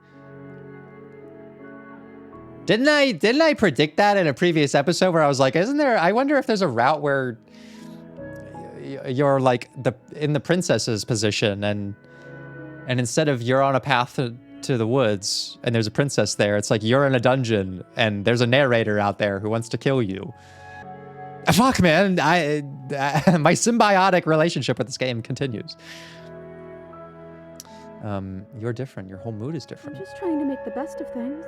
Didn't I predict that in a previous episode where I was like, I wonder if there's a route where you're like in the princess's position and instead of you're on a path to the woods and there's a princess there, it's like you're in a dungeon and there's a narrator out there who wants to kill you. Fuck, man. My symbiotic relationship with this game continues. You're different. Your whole mood is I'm different. just trying to make the best of things.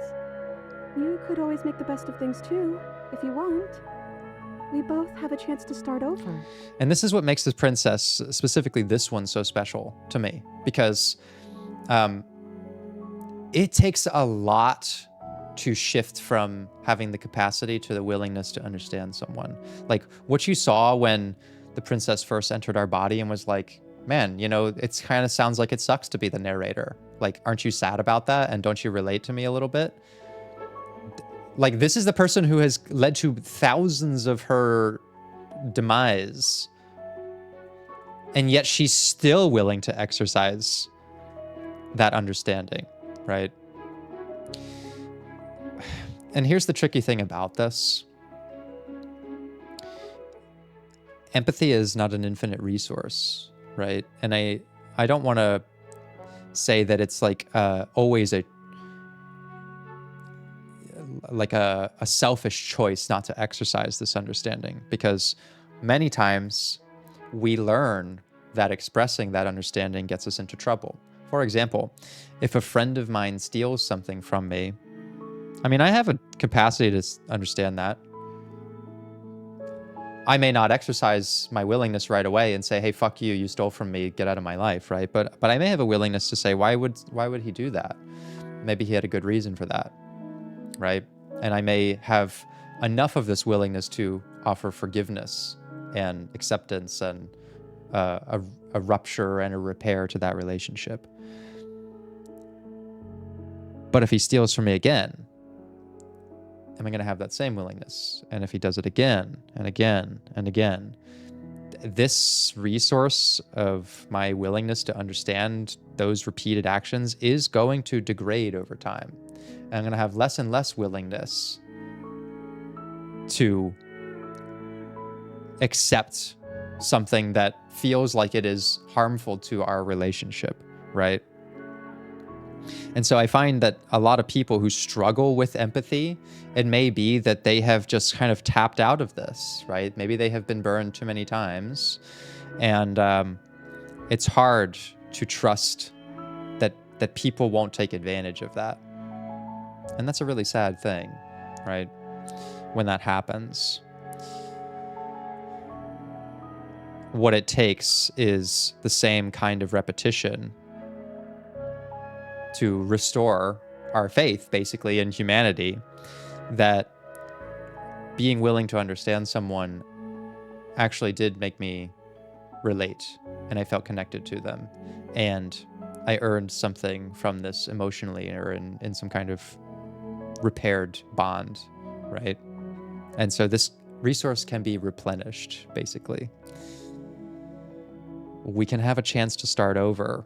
You could always make the best of things too, if you want. We both have a chance to start over. And this is what makes this princess, specifically this one, so special to me. Because it takes a lot to shift from having the capacity to the willingness to understand someone. Like what you saw when the princess first entered our body and was like, man, you know, it's kind of sounds like it sucks to be the narrator. Like, aren't you sad about that? And don't you relate to me a little bit? Like, this is the person who has led to thousands of her demise. And yet she's still willing to exercise that understanding, right? And here's the tricky thing about this. Empathy is not an infinite resource, right? And I don't want to say that it's like always a selfish choice not to exercise this understanding, because many times we learn that expressing that understanding gets us into trouble. For example, if a friend of mine steals something from me, I mean, I have a capacity to understand that. I may not exercise my willingness right away and say, hey, fuck you, you stole from me, get out of my life, right? But I may have a willingness to say, why would he do that? Maybe he had a good reason for that, right? And I may have enough of this willingness to offer forgiveness and acceptance and a rupture and a repair to that relationship. But if he steals from me again, am I going to have that same willingness? And if he does it again and again and again, this resource of my willingness to understand those repeated actions is going to degrade over time. And I'm going to have less and less willingness to accept something that feels like it is harmful to our relationship, right? And so I find that a lot of people who struggle with empathy, it may be that they have just kind of tapped out of this, right? Maybe they have been burned too many times. And it's hard to trust that people won't take advantage of that. And that's a really sad thing, right? When that happens. What it takes is the same kind of repetition to restore our faith, basically, in humanity, that being willing to understand someone actually did make me relate, and I felt connected to them, and I earned something from this emotionally, or in some kind of repaired bond, right? And so this resource can be replenished, basically. we can have a chance to start over,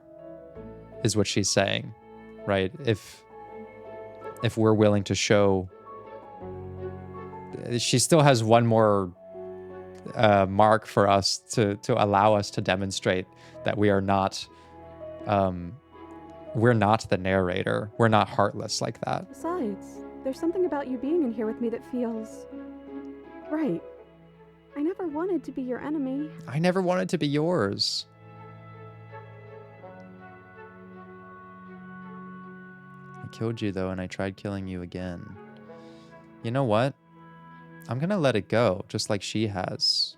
is what she's saying, right? If we're willing to show, she still has one more mark for us to allow us to demonstrate that we are not, we're not the narrator. We're not heartless like that. Besides, there's something about you being in here with me that feels right. I never wanted to be your enemy. I never wanted to be yours. I killed you though, and I tried killing you again. You know what? I'm gonna let it go, just like she has.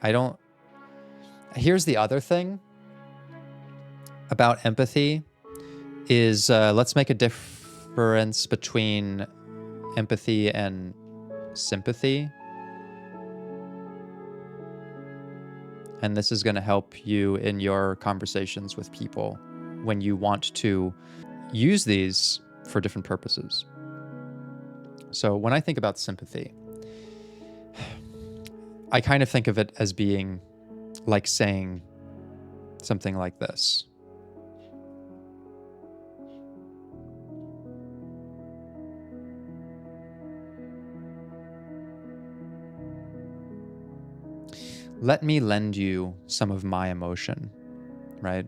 I don't... Here's the other thing about empathy is, let's make a difference between empathy and sympathy. And this is gonna help you in your conversations with people when you want to use these for different purposes. So when I think about sympathy, I kind of think of it as being like saying something like this. Let me lend you some of my emotion, right?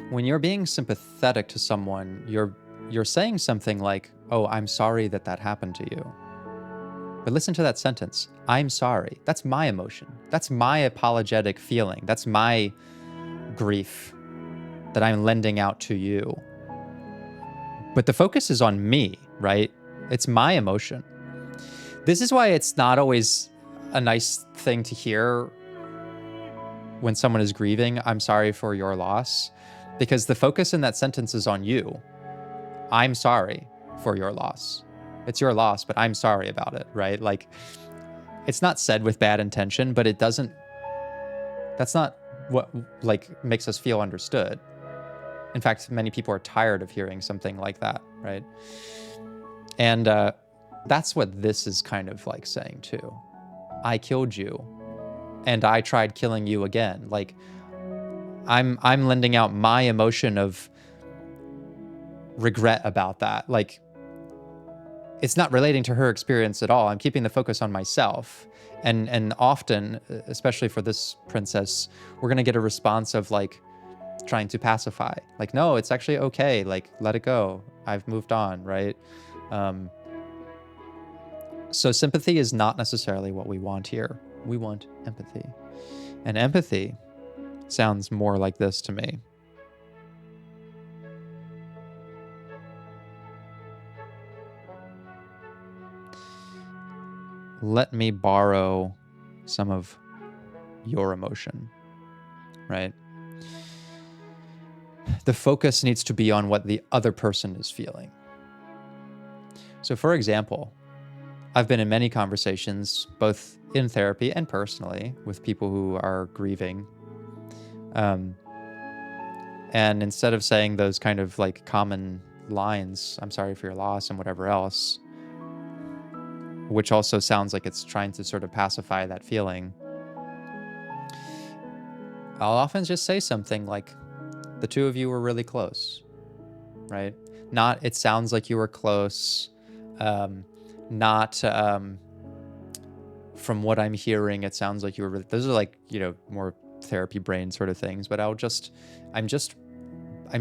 When you're being sympathetic to someone, you're saying something like, "Oh, I'm sorry that that happened to you." But listen to that sentence. I'm sorry. That's my emotion. That's my apologetic feeling. That's my grief that I'm lending out to you. But the focus is on me, right? It's my emotion. This is why it's not always a nice thing to hear when someone is grieving, "I'm sorry for your loss," because the focus in that sentence is on you. I'm sorry for your loss. It's your loss, but I'm sorry about it, right? Like, it's not said with bad intention, but it doesn't, that's not what like makes us feel understood. In fact, many people are tired of hearing something like that, right? And that's what this is kind of like saying too. I killed you and I tried killing you again. Like, I'm lending out my emotion of regret about that. Like, it's not relating to her experience at all. I'm keeping the focus on myself. And often, especially for this princess, we're gonna get a response of like trying to pacify. Like, no, it's actually okay. Like, let it go. I've moved on, right? So sympathy is not necessarily what we want here. We want empathy. And empathy sounds more like this to me. Let me borrow some of your emotion, right? The focus needs to be on what the other person is feeling. So for example, I've been in many conversations, both in therapy and personally, with people who are grieving. And instead of saying those kind of like common lines, "I'm sorry for your loss" and whatever else, which also sounds like it's trying to sort of pacify that feeling, I'll often just say something like, "The two of you were really close," right? Not, "It sounds like you were close," not, "From what I'm hearing, it sounds like you were really..." Those are like, you know, more therapy brain sort of things, but I'm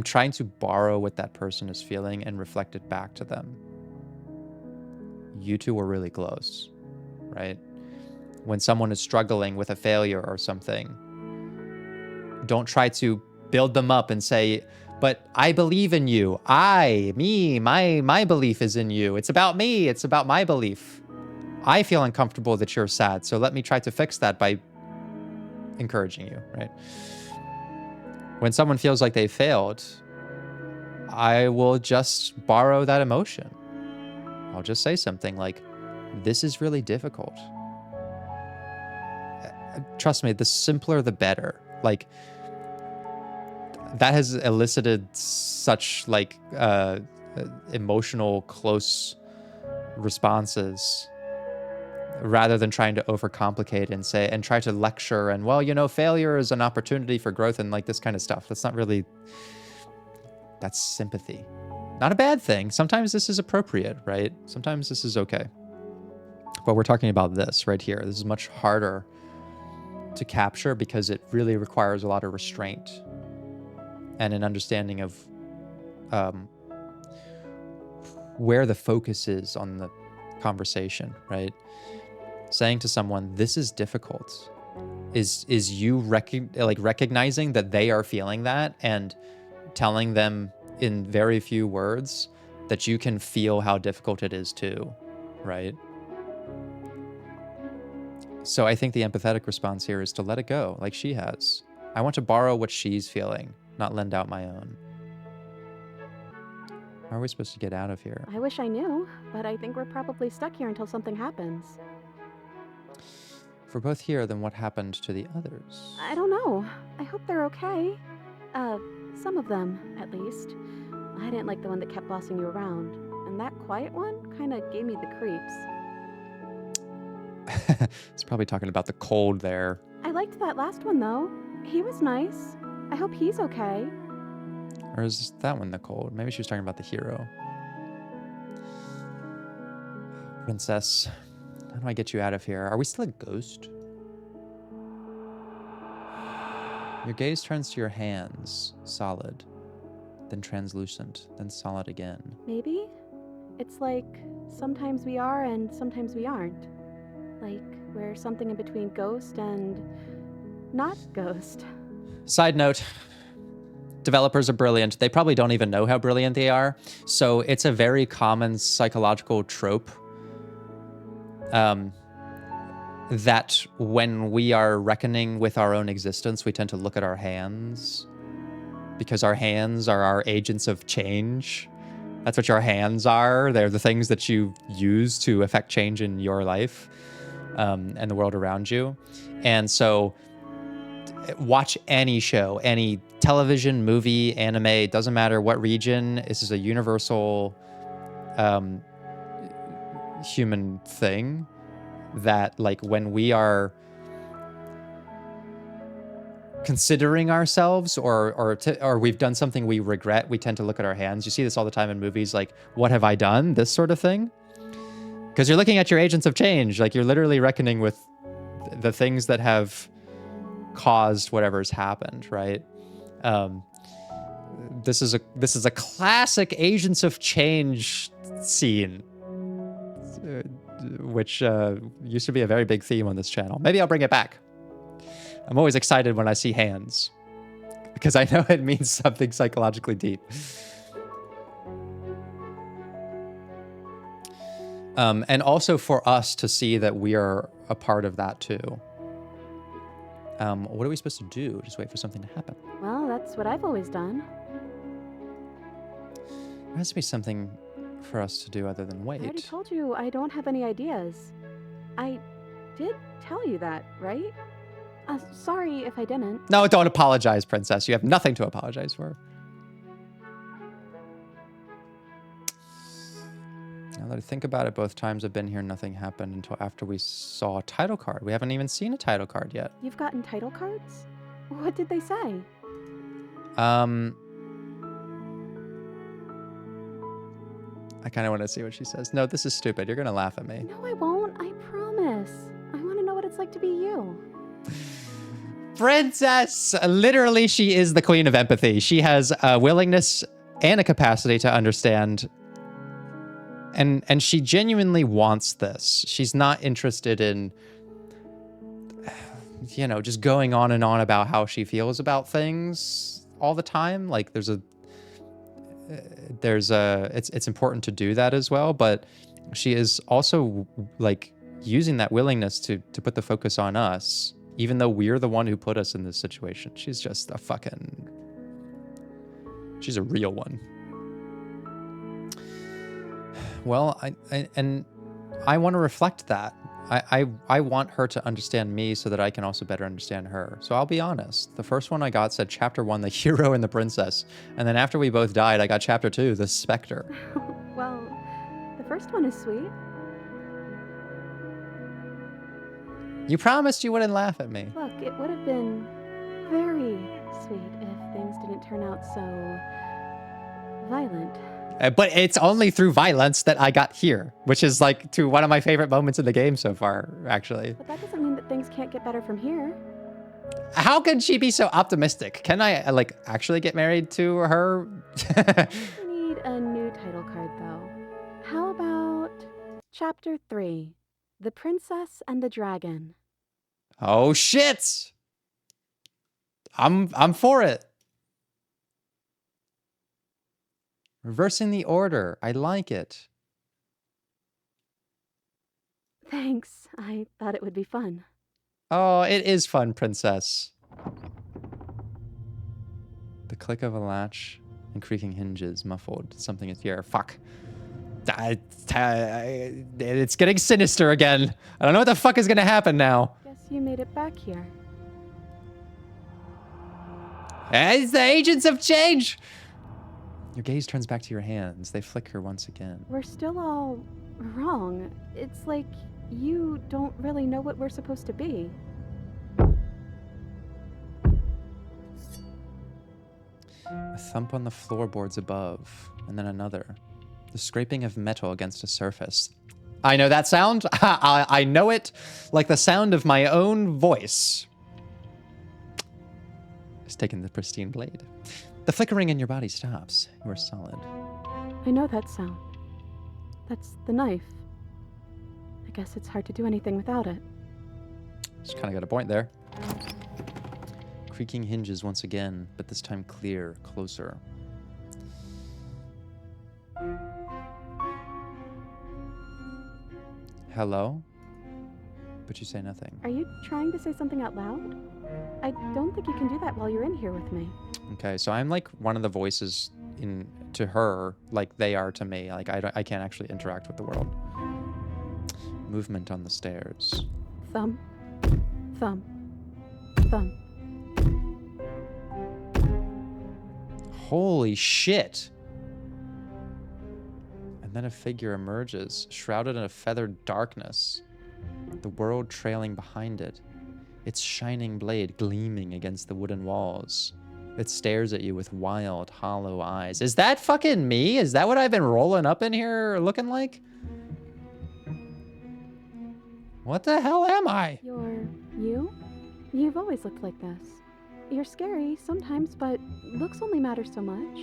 trying to borrow what that person is feeling and reflect it back to them. You two were really close, right? When someone is struggling with a failure or something, don't try to build them up and say, "But I believe in you. My belief is in you. It's about me. It's about my belief. I feel uncomfortable that you're sad, so let me try to fix that by encouraging you," right? When someone feels like they failed, I will just borrow that emotion. I'll just say something like, "This is really difficult." Trust me, the simpler the better. Like, that has elicited such like emotional, close responses rather than trying to overcomplicate and say, and try to lecture and, well, you know, failure is an opportunity for growth and like this kind of stuff. That's not really, that's sympathy. Not a bad thing. Sometimes this is appropriate, right? Sometimes this is okay. But we're talking about this right here. This is much harder to capture because it really requires a lot of restraint and an understanding of where the focus is on the conversation, right? Saying to someone, this is difficult, is you recognizing that they are feeling that and telling them in very few words that you can feel how difficult it is too, right? So I think the empathetic response here is to let it go, like she has. I want to borrow what she's feeling, not lend out my own. How are we supposed to get out of here? I wish I knew, but I think we're probably stuck here until something happens. If we're both here, then what happened to the others? I don't know. I hope they're okay. Some of them, at least. I didn't like the one that kept bossing you around, and that quiet one kinda gave me the creeps. It's probably talking about the cold there. I liked that last one, though. He was nice. I hope he's okay. Or is that one the cold? Maybe she was talking about the hero. Princess, how do I get you out of here? Are we still a ghost? Your gaze turns to your hands, solid, then translucent, then solid again. Maybe? It's like sometimes we are and sometimes we aren't. Like we're something in between ghost and not ghost. Side note, developers are brilliant. They probably don't even know how brilliant they are. So it's a very common psychological trope that when we are reckoning with our own existence, we tend to look at our hands because our hands are our agents of change. That's what your hands are. They're the things that you use to affect change in your life and the world around you. And so watch any show, any television, movie, anime, it doesn't matter what region. This is a universal human thing that, like, when we are considering ourselves or we've done something we regret, we tend to look at our hands. You see this all the time in movies, like, what have I done? This sort of thing. Because you're looking at your agents of change. Like, you're literally reckoning with the things that have caused whatever's happened, right? This is a classic agents of change scene, which used to be a very big theme on this channel. Maybe I'll bring it back. I'm always excited when I see hands because I know it means something psychologically deep. And also for us to see that we are a part of that too. What are we supposed to do? Just wait for something to happen? Well, that's what I've always done. There has to be something for us to do other than wait. I already told you I don't have any ideas. I did tell you that, right? Sorry if I didn't. No, don't apologize, Princess. You have nothing to apologize for. Now that I think about it, both times I've been here, nothing happened until after we saw a title card. We haven't even seen a title card yet. You've gotten title cards? What did they say? I kind of want to see what she says. No, this is stupid. You're going to laugh at me. No, I won't. I promise. I want to know what it's like to be you. Princess! Literally, she is the queen of empathy. She has a willingness and a capacity to understand. And she genuinely wants this. She's not interested in, you know, just going on and on about how she feels about things all the time. Like, it's important to do that as well, but she is also, like, using that willingness to put the focus on us, even though we're the one who put us in this situation. She's just she's a real one. Well, I want to reflect that. I want her to understand me so that I can also better understand her. So I'll be honest. The first one I got said chapter 1, the hero and the princess. And then after we both died, I got chapter 2, the Spectre. Well, the first one is sweet. You promised you wouldn't laugh at me. Look, it would have been very sweet if things didn't turn out so violent. But it's only through violence that I got here, which is like to one of my favorite moments in the game so far, actually. But that doesn't mean that things can't get better from here. How can she be so optimistic? Can I like actually get married to her? We need a new title card though. How about Chapter 3, The Princess and the Dragon? Oh shit! I'm for it. Reversing the order. I like it. Thanks. I thought it would be fun. Oh, it is fun, princess. The click of a latch and creaking hinges muffled. Something is here. Fuck. It's getting sinister again. I don't know what the fuck is gonna happen now. Guess you made it back here. It's the agents of change! Your gaze turns back to your hands. They flicker once again. We're still all wrong. It's like you don't really know what we're supposed to be. A thump on the floorboards above, and then another. The scraping of metal against a surface. I know that sound. I know it like the sound of my own voice. It's taken the pristine blade. The flickering in your body stops. You are solid. I know that sound. That's the knife. I guess it's hard to do anything without it. Just kind of got a point there. Creaking hinges once again, but this time clear, closer. Hello? But you say nothing. Are you trying to say something out loud? I don't think you can do that while you're in here with me. Okay, so I'm like one of the voices in to her, like they are to me. Like I can't actually interact with the world. Movement on the stairs. Thumb. Thumb. Thumb. Holy shit! And then a figure emerges, shrouded in a feathered darkness. The world trailing behind it. Its shining blade gleaming against the wooden walls. It stares at you with wild, hollow eyes. Is that fucking me? Is that what I've been rolling up in here looking like? What the hell am I? You're you? You've always looked like this. You're scary sometimes, but looks only matter so much.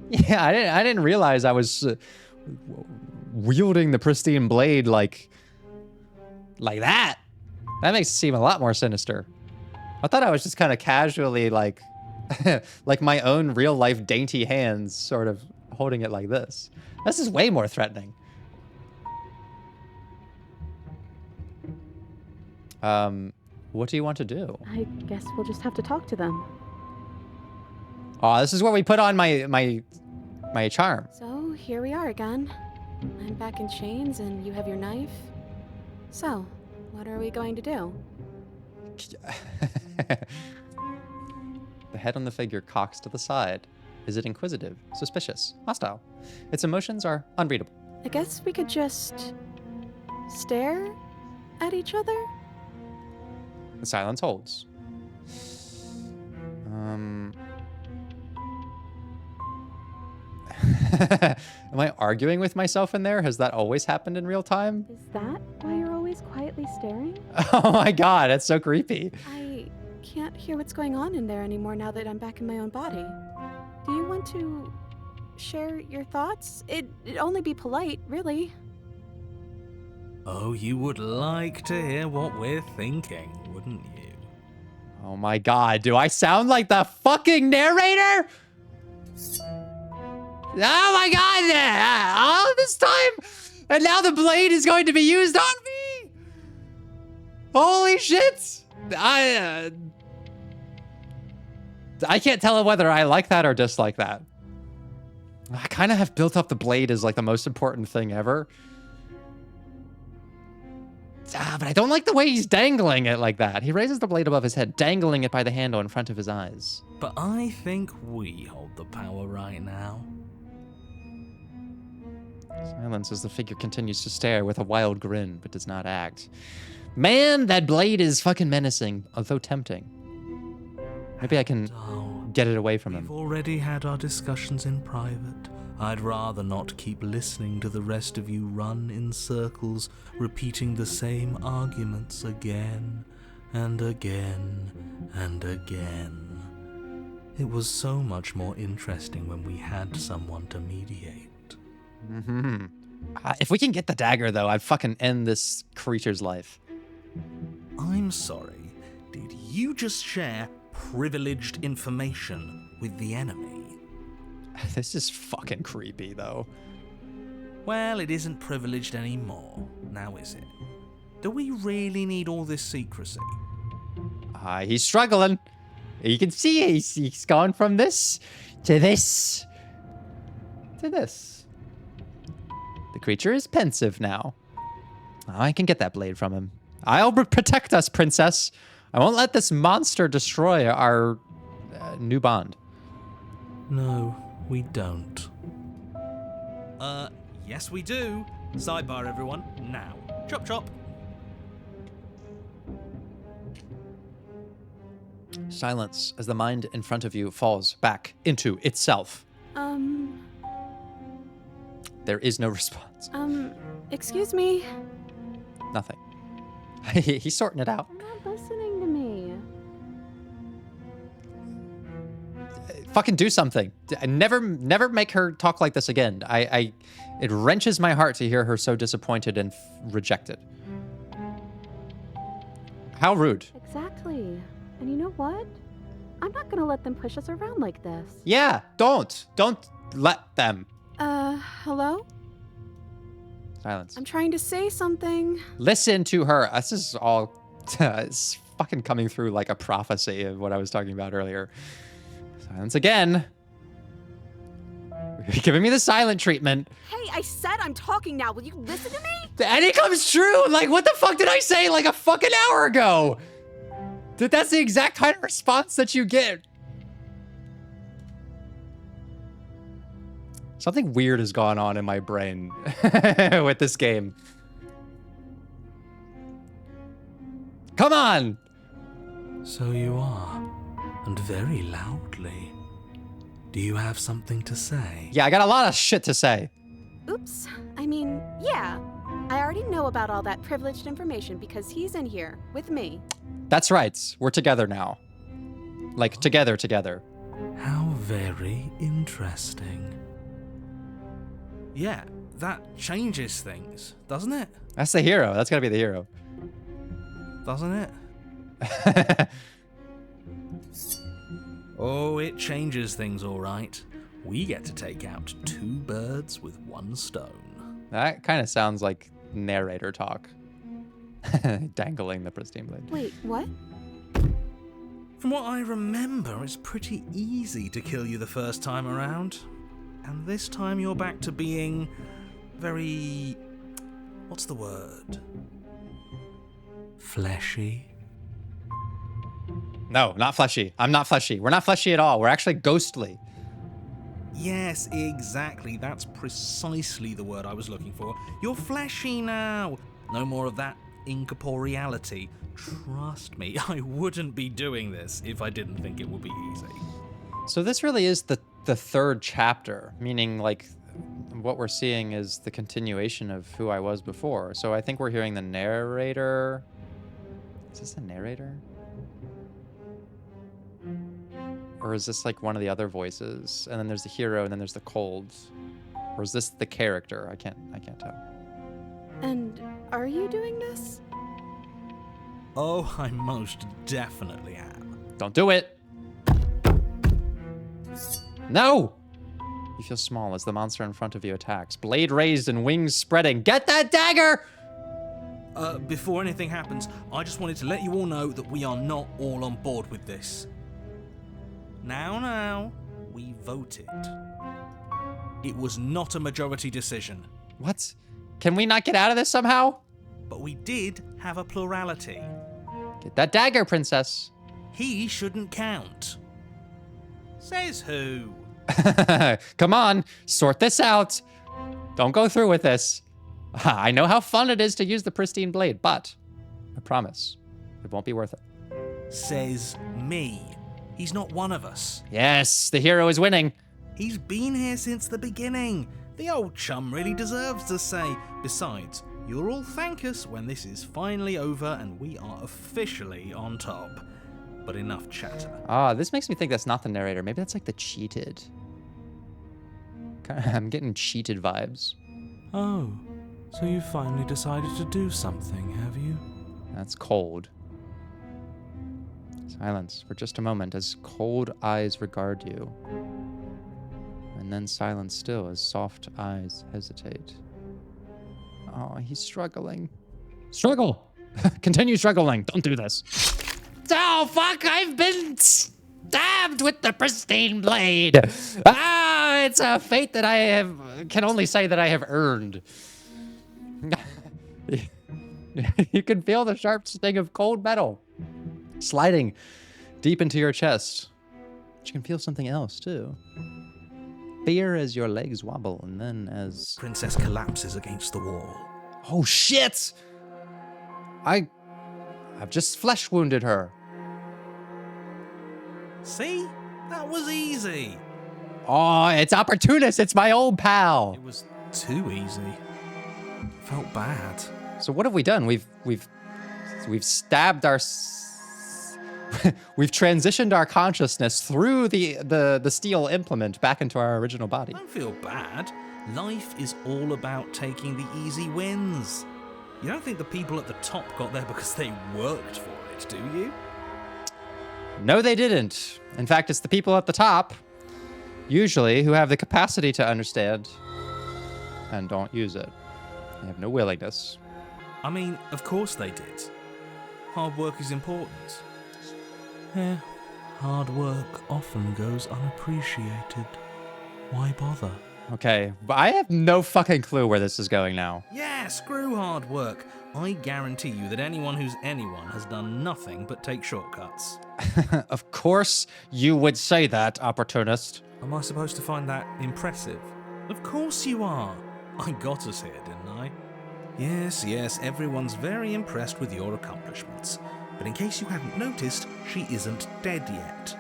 Yeah, I didn't realize I was wielding the pristine blade like that. That makes it seem a lot more sinister. I thought I was just kind of casually like like my own real life dainty hands sort of holding it like this. This is way more threatening. What do you want to do? I guess we'll just have to talk to them. Oh, this is where we put on my charm. So, here we are again. I'm back in chains and you have your knife. So, what are we going to do? The head on the figure cocks to the side. Is it inquisitive, suspicious, hostile? Its emotions are unreadable. I guess we could just stare at each other? The silence holds. Am I arguing with myself in there? Has that always happened in real time? Is that why you're always quietly staring? Oh my god, that's so creepy. I can't hear what's going on in there anymore now that I'm back in my own body. Do you want to share your thoughts? It'd only be polite, really. Oh, you would like to hear what we're thinking, wouldn't you? Oh my god, do I sound like the fucking narrator? Oh my god, all this time, and now the blade is going to be used on me? Holy shit! I can't tell whether I like that or dislike that. I kind of have built up the blade as like the most important thing ever. But I don't like the way he's dangling it like that. He raises the blade above his head, dangling it by the handle in front of his eyes. But I think we hold the power right now. Silence as the figure continues to stare with a wild grin, but does not act. Man, that blade is fucking menacing, although tempting. Maybe I can get it away from him. We've already had our discussions in private. I'd rather not keep listening to the rest of you run in circles, repeating the same arguments again and again and again. It was so much more interesting when we had someone to mediate. Mm-hmm. If we can get the dagger, though, I'd fucking end this creature's life. I'm sorry, did you just share privileged information with the enemy? This is fucking creepy, though. Well, it isn't privileged anymore, now is it? Do we really need all this secrecy? He's struggling. You can see he's gone from this to this to this. The creature is pensive now. I can get that blade from him. I'll protect us, princess. I won't let this monster destroy our new bond. No, we don't. Yes we do. Sidebar, everyone. Now. Chop chop. Silence as the mind in front of you falls back into itself. There is no response. Excuse me? Nothing. He's sorting it out. You're not listening to me. Fucking do something. Never make her talk like this again. It wrenches my heart to hear her so disappointed and rejected. How rude. Exactly. And you know what? I'm not gonna let them push us around like this. Yeah, don't let them. Hello? Silence. I'm trying to say something. Listen to her. This is all it's fucking coming through like a prophecy of what I was talking about earlier. Silence again. You're giving me the silent treatment. Hey, I said I'm talking now. Will you listen to me? And it comes true. Like, what the fuck did I say like a fucking hour ago? That's the exact kind of response that you get. Something weird has gone on in my brain with this game. Come on! So you are, and very loudly. Do you have something to say? Yeah, I got a lot of shit to say. Oops. I mean, yeah. I already know about all that privileged information because he's in here with me. That's right. We're together now. Like, together. How very interesting. Yeah, that changes things, doesn't it? That's the hero. That's gotta be the hero. Doesn't it? Oh, it changes things, all right. We get to take out 2 birds with 1 stone. That kind of sounds like narrator talk. Dangling the pristine blade. Wait, what? From what I remember, it's pretty easy to kill you the first time around. And this time you're back to being very... what's the word? Fleshy? No, not fleshy. I'm not fleshy. We're not fleshy at all. We're actually ghostly. Yes, exactly. That's precisely the word I was looking for. You're fleshy now. No more of that incorporeality. Trust me, I wouldn't be doing this if I didn't think it would be easy. So this really is the 3rd chapter, meaning like what we're seeing is the continuation of who I was before. So I think we're hearing the narrator. Is this the narrator? Or is this like one of the other voices? And then there's the hero and then there's the colds. Or is this the character? I can't tell. And are you doing this? Oh, I most definitely am. Don't do it. No! You feel small as the monster in front of you attacks. Blade raised and wings spreading. Get that dagger! Before anything happens, I just wanted to let you all know that we are not all on board with this. Now, we voted. It was not a majority decision. What? Can we not get out of this somehow? But we did have a plurality. Get that dagger, princess. He shouldn't count. Says who? Come on, sort this out. Don't go through with this. I know how fun it is to use the pristine blade, but I promise it won't be worth it. Says me. He's not one of us. Yes, the hero is winning. He's been here since the beginning. The old chum really deserves to say. Besides, you'll all thank us when this is finally over and we are officially on top. But enough chatter. Ah, this makes me think that's not the narrator. Maybe that's like the cheated. I'm getting cheated vibes. Oh, so you finally decided to do something, have you? That's cold. Silence for just a moment as cold eyes regard you. And then silence still as soft eyes hesitate. Oh, he's struggling. Struggle! Continue struggling. Don't do this. Oh, fuck! I've been stabbed with the pristine blade. Ah, it's a fate that I can only say that I have earned. You can feel the sharp sting of cold metal sliding deep into your chest. But you can feel something else, too. Fear as your legs wobble, and then as... Princess collapses against the wall. Oh, shit! I've just flesh wounded her. See? That was easy. Oh, it's opportunist. It's my old pal. It was too easy. Felt bad. So what have we done? We've stabbed our... We've transitioned our consciousness through the steel implement back into our original body. Don't feel bad. Life is all about taking the easy wins. You don't think the people at the top got there because they worked for it, do you? No, they didn't. In fact, it's the people at the top, usually, who have the capacity to understand and don't use it. They have no willingness. I mean, of course they did. Hard work is important. Yeah, hard work often goes unappreciated. Why bother? Okay, but I have no fucking clue where this is going now. Yeah, screw hard work. I guarantee you that anyone who's anyone has done nothing but take shortcuts. Of course you would say that, opportunist. Am I supposed to find that impressive? Of course you are. I got us here, didn't I? Yes, everyone's very impressed with your accomplishments. But in case you haven't noticed, she isn't dead yet.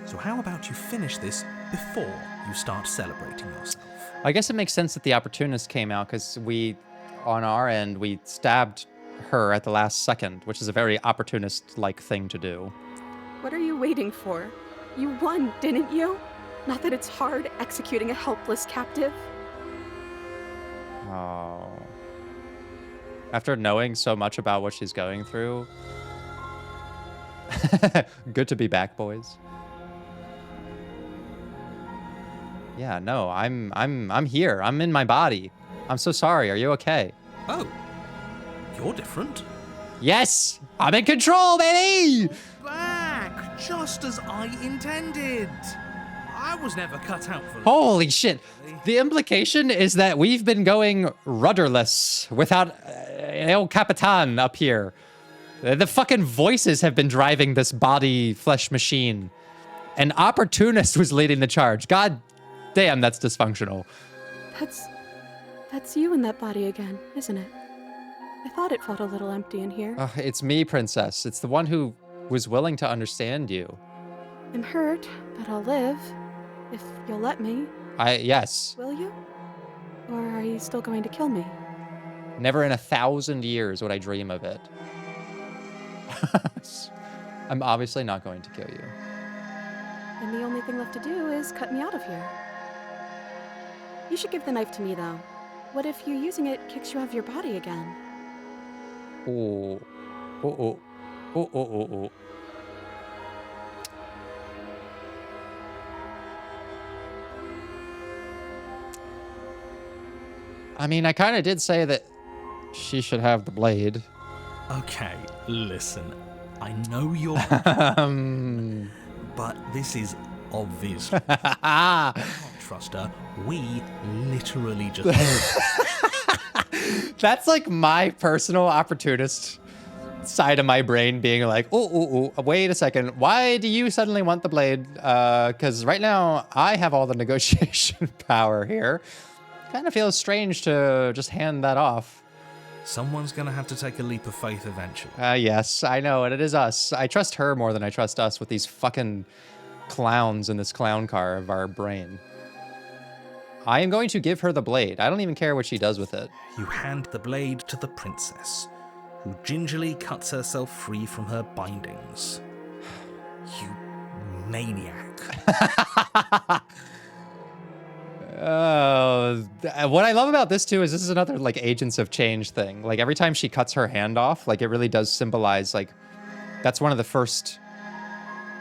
So how about you finish this before you start celebrating yourself? I guess it makes sense that the opportunist came out because on our end, we stabbed her at the last second, which is a very opportunist-like thing to do. What are you waiting for? You won, didn't you? Not that it's hard executing a helpless captive. Oh. After knowing so much about what she's going through. Good to be back, boys. Yeah, no, I'm here. I'm in my body. I'm so sorry. Are you okay? Oh, you're different. Yes, I'm in control, baby. Back, just as I intended. I was never cut out for. Holy shit! The implication is that we've been going rudderless without El Capitan up here. The fucking voices have been driving this body flesh machine. An opportunist was leading the charge. God damn, that's dysfunctional. That's you in that body again, isn't it? I thought it felt a little empty in here. It's me, princess. It's the one who was willing to understand you. I'm hurt, but I'll live. If you'll let me. Yes. Will you? Or are you still going to kill me? Never in 1,000 years would I dream of it. I'm obviously not going to kill you. Then the only thing left to do is cut me out of here. You should give the knife to me, though. What if you using it kicks you out of your body again? Oh. Oh. I mean, I kind of did say that she should have the blade. Okay, listen. I know you're... but this is obvious. I can't trust her. We literally just... That's like my personal opportunist side of my brain being like, oh, wait a second. Why do you suddenly want the blade? Because right now I have all the negotiation power here. kind of feels strange to just hand that off. Someone's gonna have to take a leap of faith eventually. Yes, I know, and it is us. I trust her more than I trust us with these fucking clowns in this clown car of our brain. I am going to give her the blade. I don't even care what she does with it. You hand the blade to the princess, who gingerly cuts herself free from her bindings. You maniac. What I love about this too is this is another like Agents of Change thing. Like every time she cuts her hand off, like it really does symbolize like that's one of the first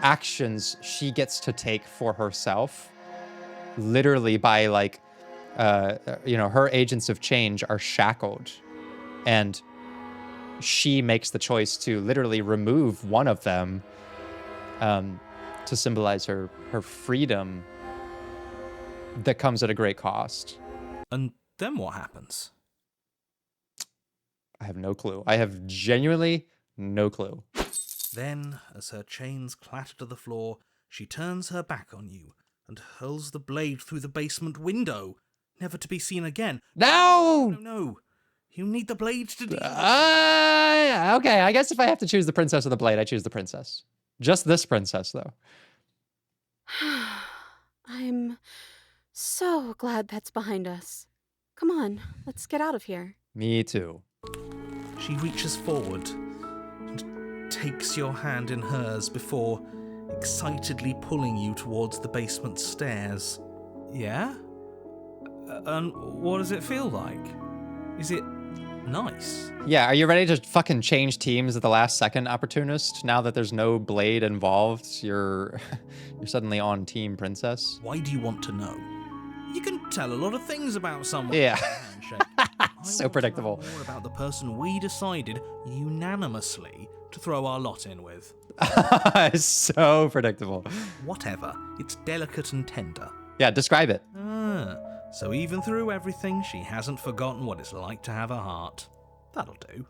actions she gets to take for herself. Literally by like, her Agents of Change are shackled, and she makes the choice to literally remove one of them, to symbolize her freedom. That comes at a great cost. And then what happens? I have no clue. I have genuinely no clue. Then, as her chains clatter to the floor, she turns her back on you and hurls the blade through the basement window, never to be seen again. No! No. You need the blade to do... Okay, I guess if I have to choose the princess or the blade, I choose the princess. Just this princess, though. I'm so glad that's behind us. Come on, let's get out of here. Me too. She reaches forward and takes your hand in hers before excitedly pulling you towards the basement stairs. Yeah? And what does it feel like? Is it nice? Yeah, are you ready to fucking change teams at the last second, opportunist? Now that there's no blade involved, you're suddenly on team princess. Why do you want to know? You can tell a lot of things about someone. Yeah. So predictable. More about the person we decided unanimously to throw our lot in with. So predictable. Whatever. It's delicate and tender. Yeah, describe it. So even through everything, she hasn't forgotten what it's like to have a heart. That'll do.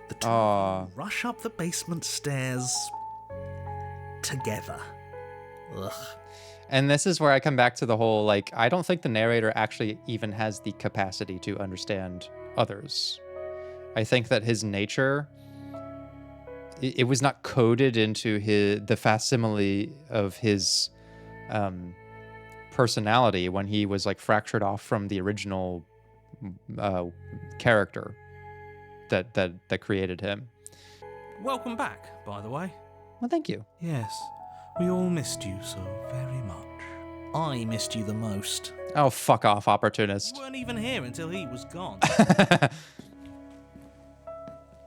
The two of you rush up the basement stairs together. Ugh. And this is where I come back to the whole, like, I don't think the narrator actually even has the capacity to understand others. I think that his nature, it was not coded into the facsimile of his personality when he was like fractured off from the original character that created him. Welcome back, by the way. Well, thank you. Yes, we all missed you so very much. I missed you the most. Oh, fuck off, opportunist. You weren't even here until he was gone.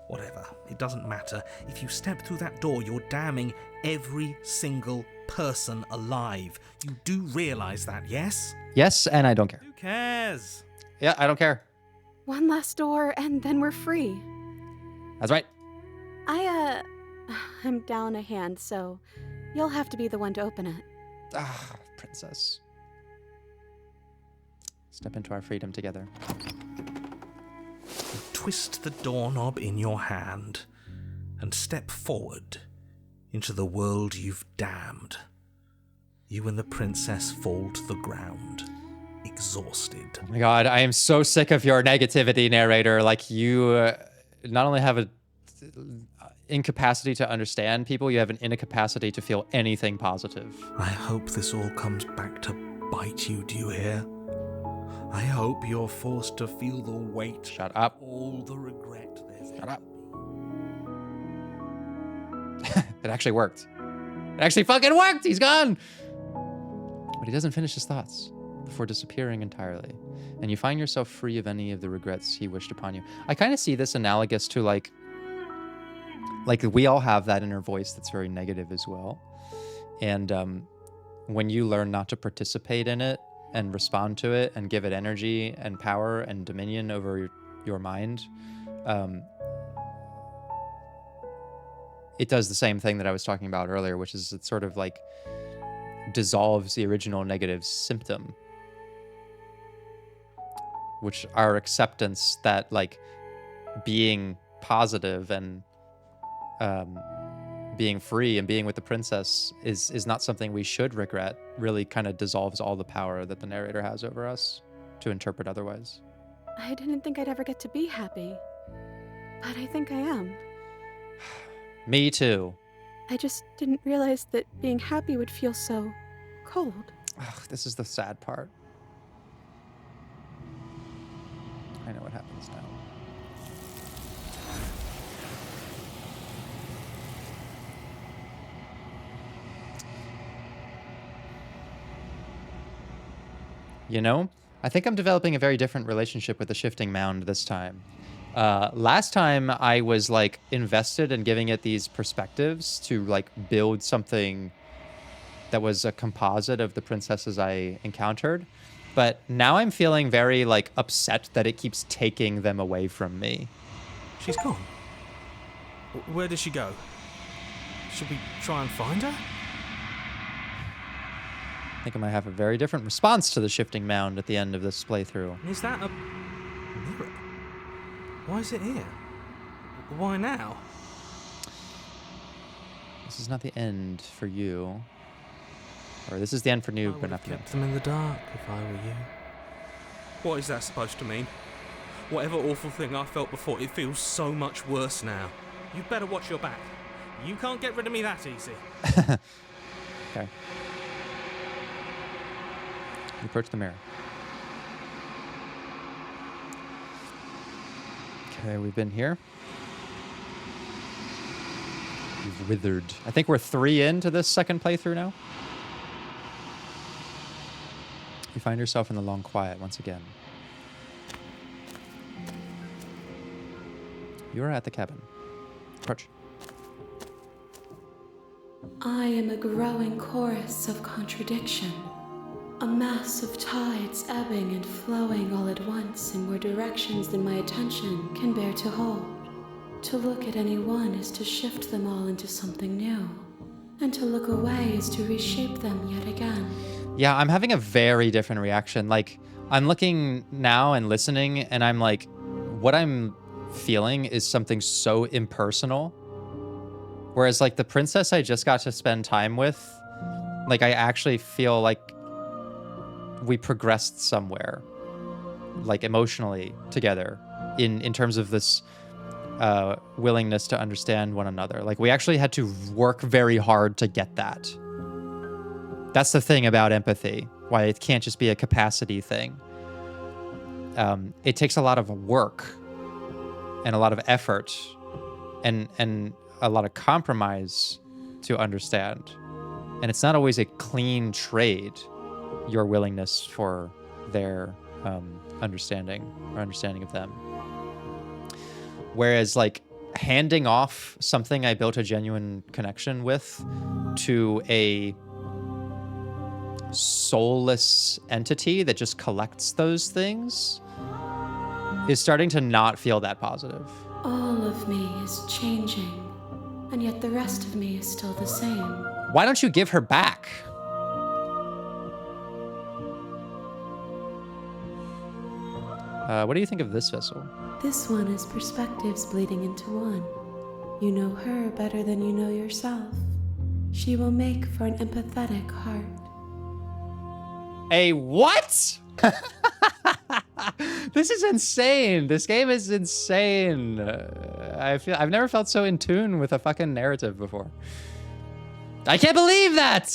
Whatever, it doesn't matter. If you step through that door, you're damning every single person alive. You do realize that, yes? Yes, and I don't care. Who cares? Yeah, I don't care. One last door, and then we're free. That's right. I'm down a hand, so you'll have to be the one to open it. Ah, princess. Step into our freedom together. Twist the doorknob in your hand and step forward into the world you've damned. You and the princess fall to the ground, exhausted. Oh my god, I am so sick of your negativity, narrator. Like, you not only have an incapacity to understand people, you have an incapacity to feel anything positive. I hope this all comes back to bite you, do you hear? I hope you're forced to feel the weight. Shut up. All the regret there's Shut up. It actually worked. It actually fucking worked! He's gone! But he doesn't finish his thoughts before disappearing entirely. And you find yourself free of any of the regrets he wished upon you. I kind of see this analogous to like we all have that inner voice that's very negative as well. And when you learn not to participate in it and respond to it and give it energy and power and dominion over your mind, it does the same thing that I was talking about earlier, which is it sort of like dissolves the original negative symptom, which our acceptance that like being positive and being free and being with the princess is not something we should regret really kind of dissolves all the power that the narrator has over us to interpret otherwise. I didn't think I'd ever get to be happy, but I think I am. Me too. I just didn't realize that being happy would feel so cold. Ugh, this is the sad part. I know what happens now. You know, I think I'm developing a very different relationship with the shifting mound this time. Last time I was like invested in giving it these perspectives to like build something that was a composite of the princesses I encountered. But now I'm feeling very like upset that it keeps taking them away from me. She's gone. Where did she go? Should we try and find her? I think I might have a very different response to the shifting mound at the end of this playthrough. Is that a mirror? Why is it here? Why now? This is not the end for you. Or this is the end for you, I but would not have the end. kept them in the dark if I were you. What is that supposed to mean? Whatever awful thing I felt before, it feels so much worse now. You better watch your back. You can't get rid of me that easy. Okay. You approach the mirror. Okay, we've been here. You've withered. I think we're 3 into this second playthrough now. You find yourself in the long quiet once again. You are at the cabin. Approach. I am a growing chorus of contradiction. A mass of tides ebbing and flowing all at once in more directions than my attention can bear to hold. To look at any one is to shift them all into something new, and to look away is to reshape them yet again. Yeah, I'm having a very different reaction. Like, I'm looking now and listening, and I'm like, what I'm feeling is something so impersonal. Whereas, like, the princess I just got to spend time with, like, I actually feel like we progressed somewhere, like, emotionally together in terms of this willingness to understand one another. Like, we actually had to work very hard to get that. That's the thing about empathy, why it can't just be a capacity thing. It takes a lot of work and a lot of effort and a lot of compromise to understand. And it's not always a clean trade, your willingness for their understanding or understanding of them. Whereas, like, handing off something I built a genuine connection with to a soulless entity that just collects those things is starting to not feel that positive. All of me is changing, and yet the rest of me is still the same. Why don't you give her back? What do you think of this vessel? This one is perspectives bleeding into one. You know her better than you know yourself. She will make for an empathetic heart. A what? This is insane. This game is insane. I've never felt so in tune with a fucking narrative before. I can't believe that.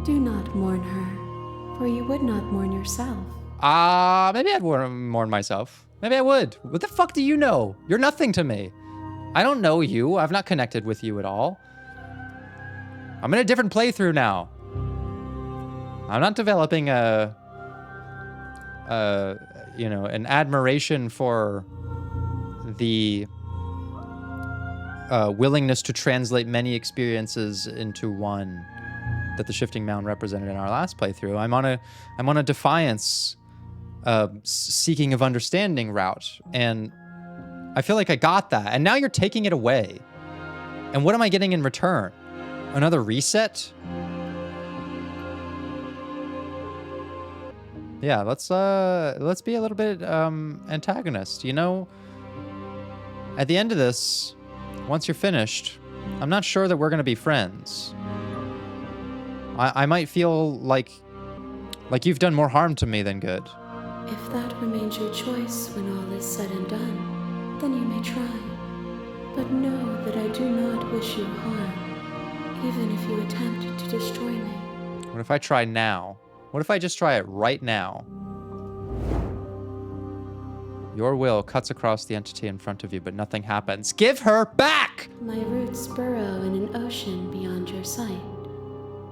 Do not mourn her, for you would not mourn yourself. Maybe I'd mourn myself. Maybe I would. What the fuck do you know? You're nothing to me. I don't know you. I've not connected with you at all. I'm in a different playthrough now. I'm not developing an admiration for the willingness to translate many experiences into one that the shifting mound represented in our last playthrough. I'm on a Defiance seeking of understanding route, and I feel like I got that, and now you're taking it away. And what am I getting in return? Another reset? Yeah, let's be a little bit antagonist. You know, at the end of this, once you're finished, I'm not sure that we're gonna be friends. I might feel like you've done more harm to me than good. If that remains your choice when all is said and done, then you may try. But know that I do not wish you harm, even if you attempt to destroy me. What if I try now? What if I just try it right now? Your will cuts across the entity in front of you, but nothing happens. Give her back! My roots burrow in an ocean beyond your sight.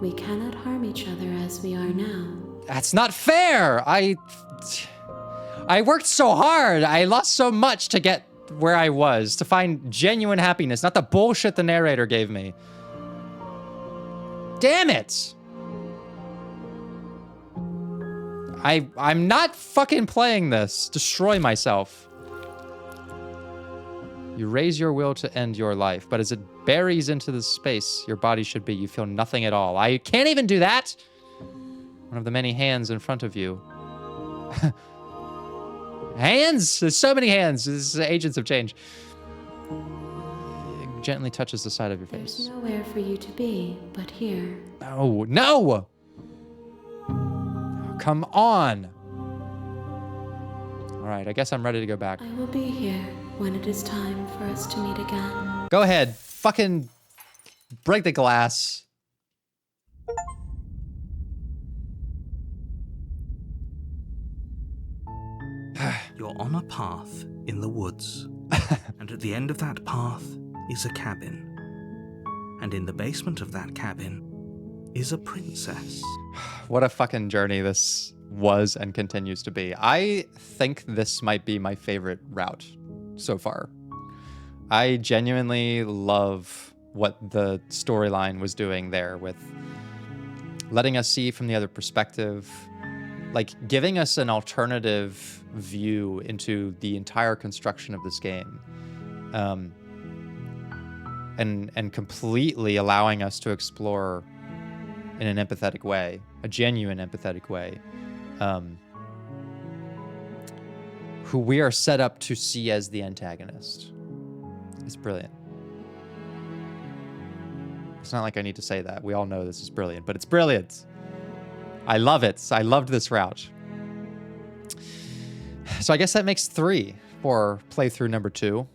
We cannot harm each other as we are now. That's not fair! I worked so hard. I lost so much to get where I was, to find genuine happiness, not the bullshit the narrator gave me. Damn it! I'm not fucking playing this. Destroy myself. You raise your will to end your life, but as it buries into the space your body should be, you feel nothing at all. I can't even do that! One of the many hands in front of you. Hands? There's so many hands. This is Agents of Change. It gently touches the side of your face. There's nowhere for you to be but here. No, no! Come on! Alright, I guess I'm ready to go back. I will be here when it is time for us to meet again. Go ahead. Fucking break the glass. You're on a path in the woods, and at the end of that path is a cabin. And in the basement of that cabin is a princess. What a fucking journey this was and continues to be. I think this might be my favorite route so far. I genuinely love what the storyline was doing there with letting us see from the other perspective, like giving us an alternative view into the entire construction of this game. And completely allowing us to explore in an empathetic way, a genuine empathetic way, who we are set up to see as the antagonist. It's brilliant. It's not like I need to say that. We all know this is brilliant, but it's brilliant. I love it. I loved this route. So I guess that makes 3 for playthrough number 2.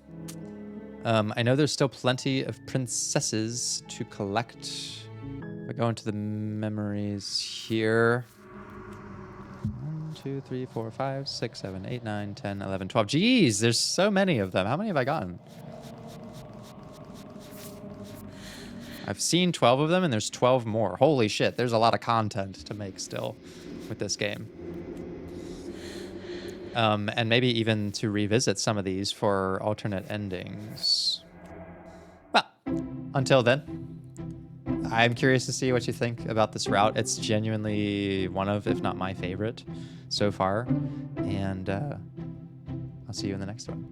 I know there's still plenty of princesses to collect. I go into the memories here. 1, 2, 3, 4, 5, 6, 7, 8, 9, 10, 11, 12. Jeez, there's so many of them. How many have I gotten? I've seen 12 of them, and there's 12 more. Holy shit, there's a lot of content to make still with this game. And maybe even to revisit some of these for alternate endings. Well, until then, I'm curious to see what you think about this route. It's genuinely one of, if not my favorite so far. And I'll see you in the next one.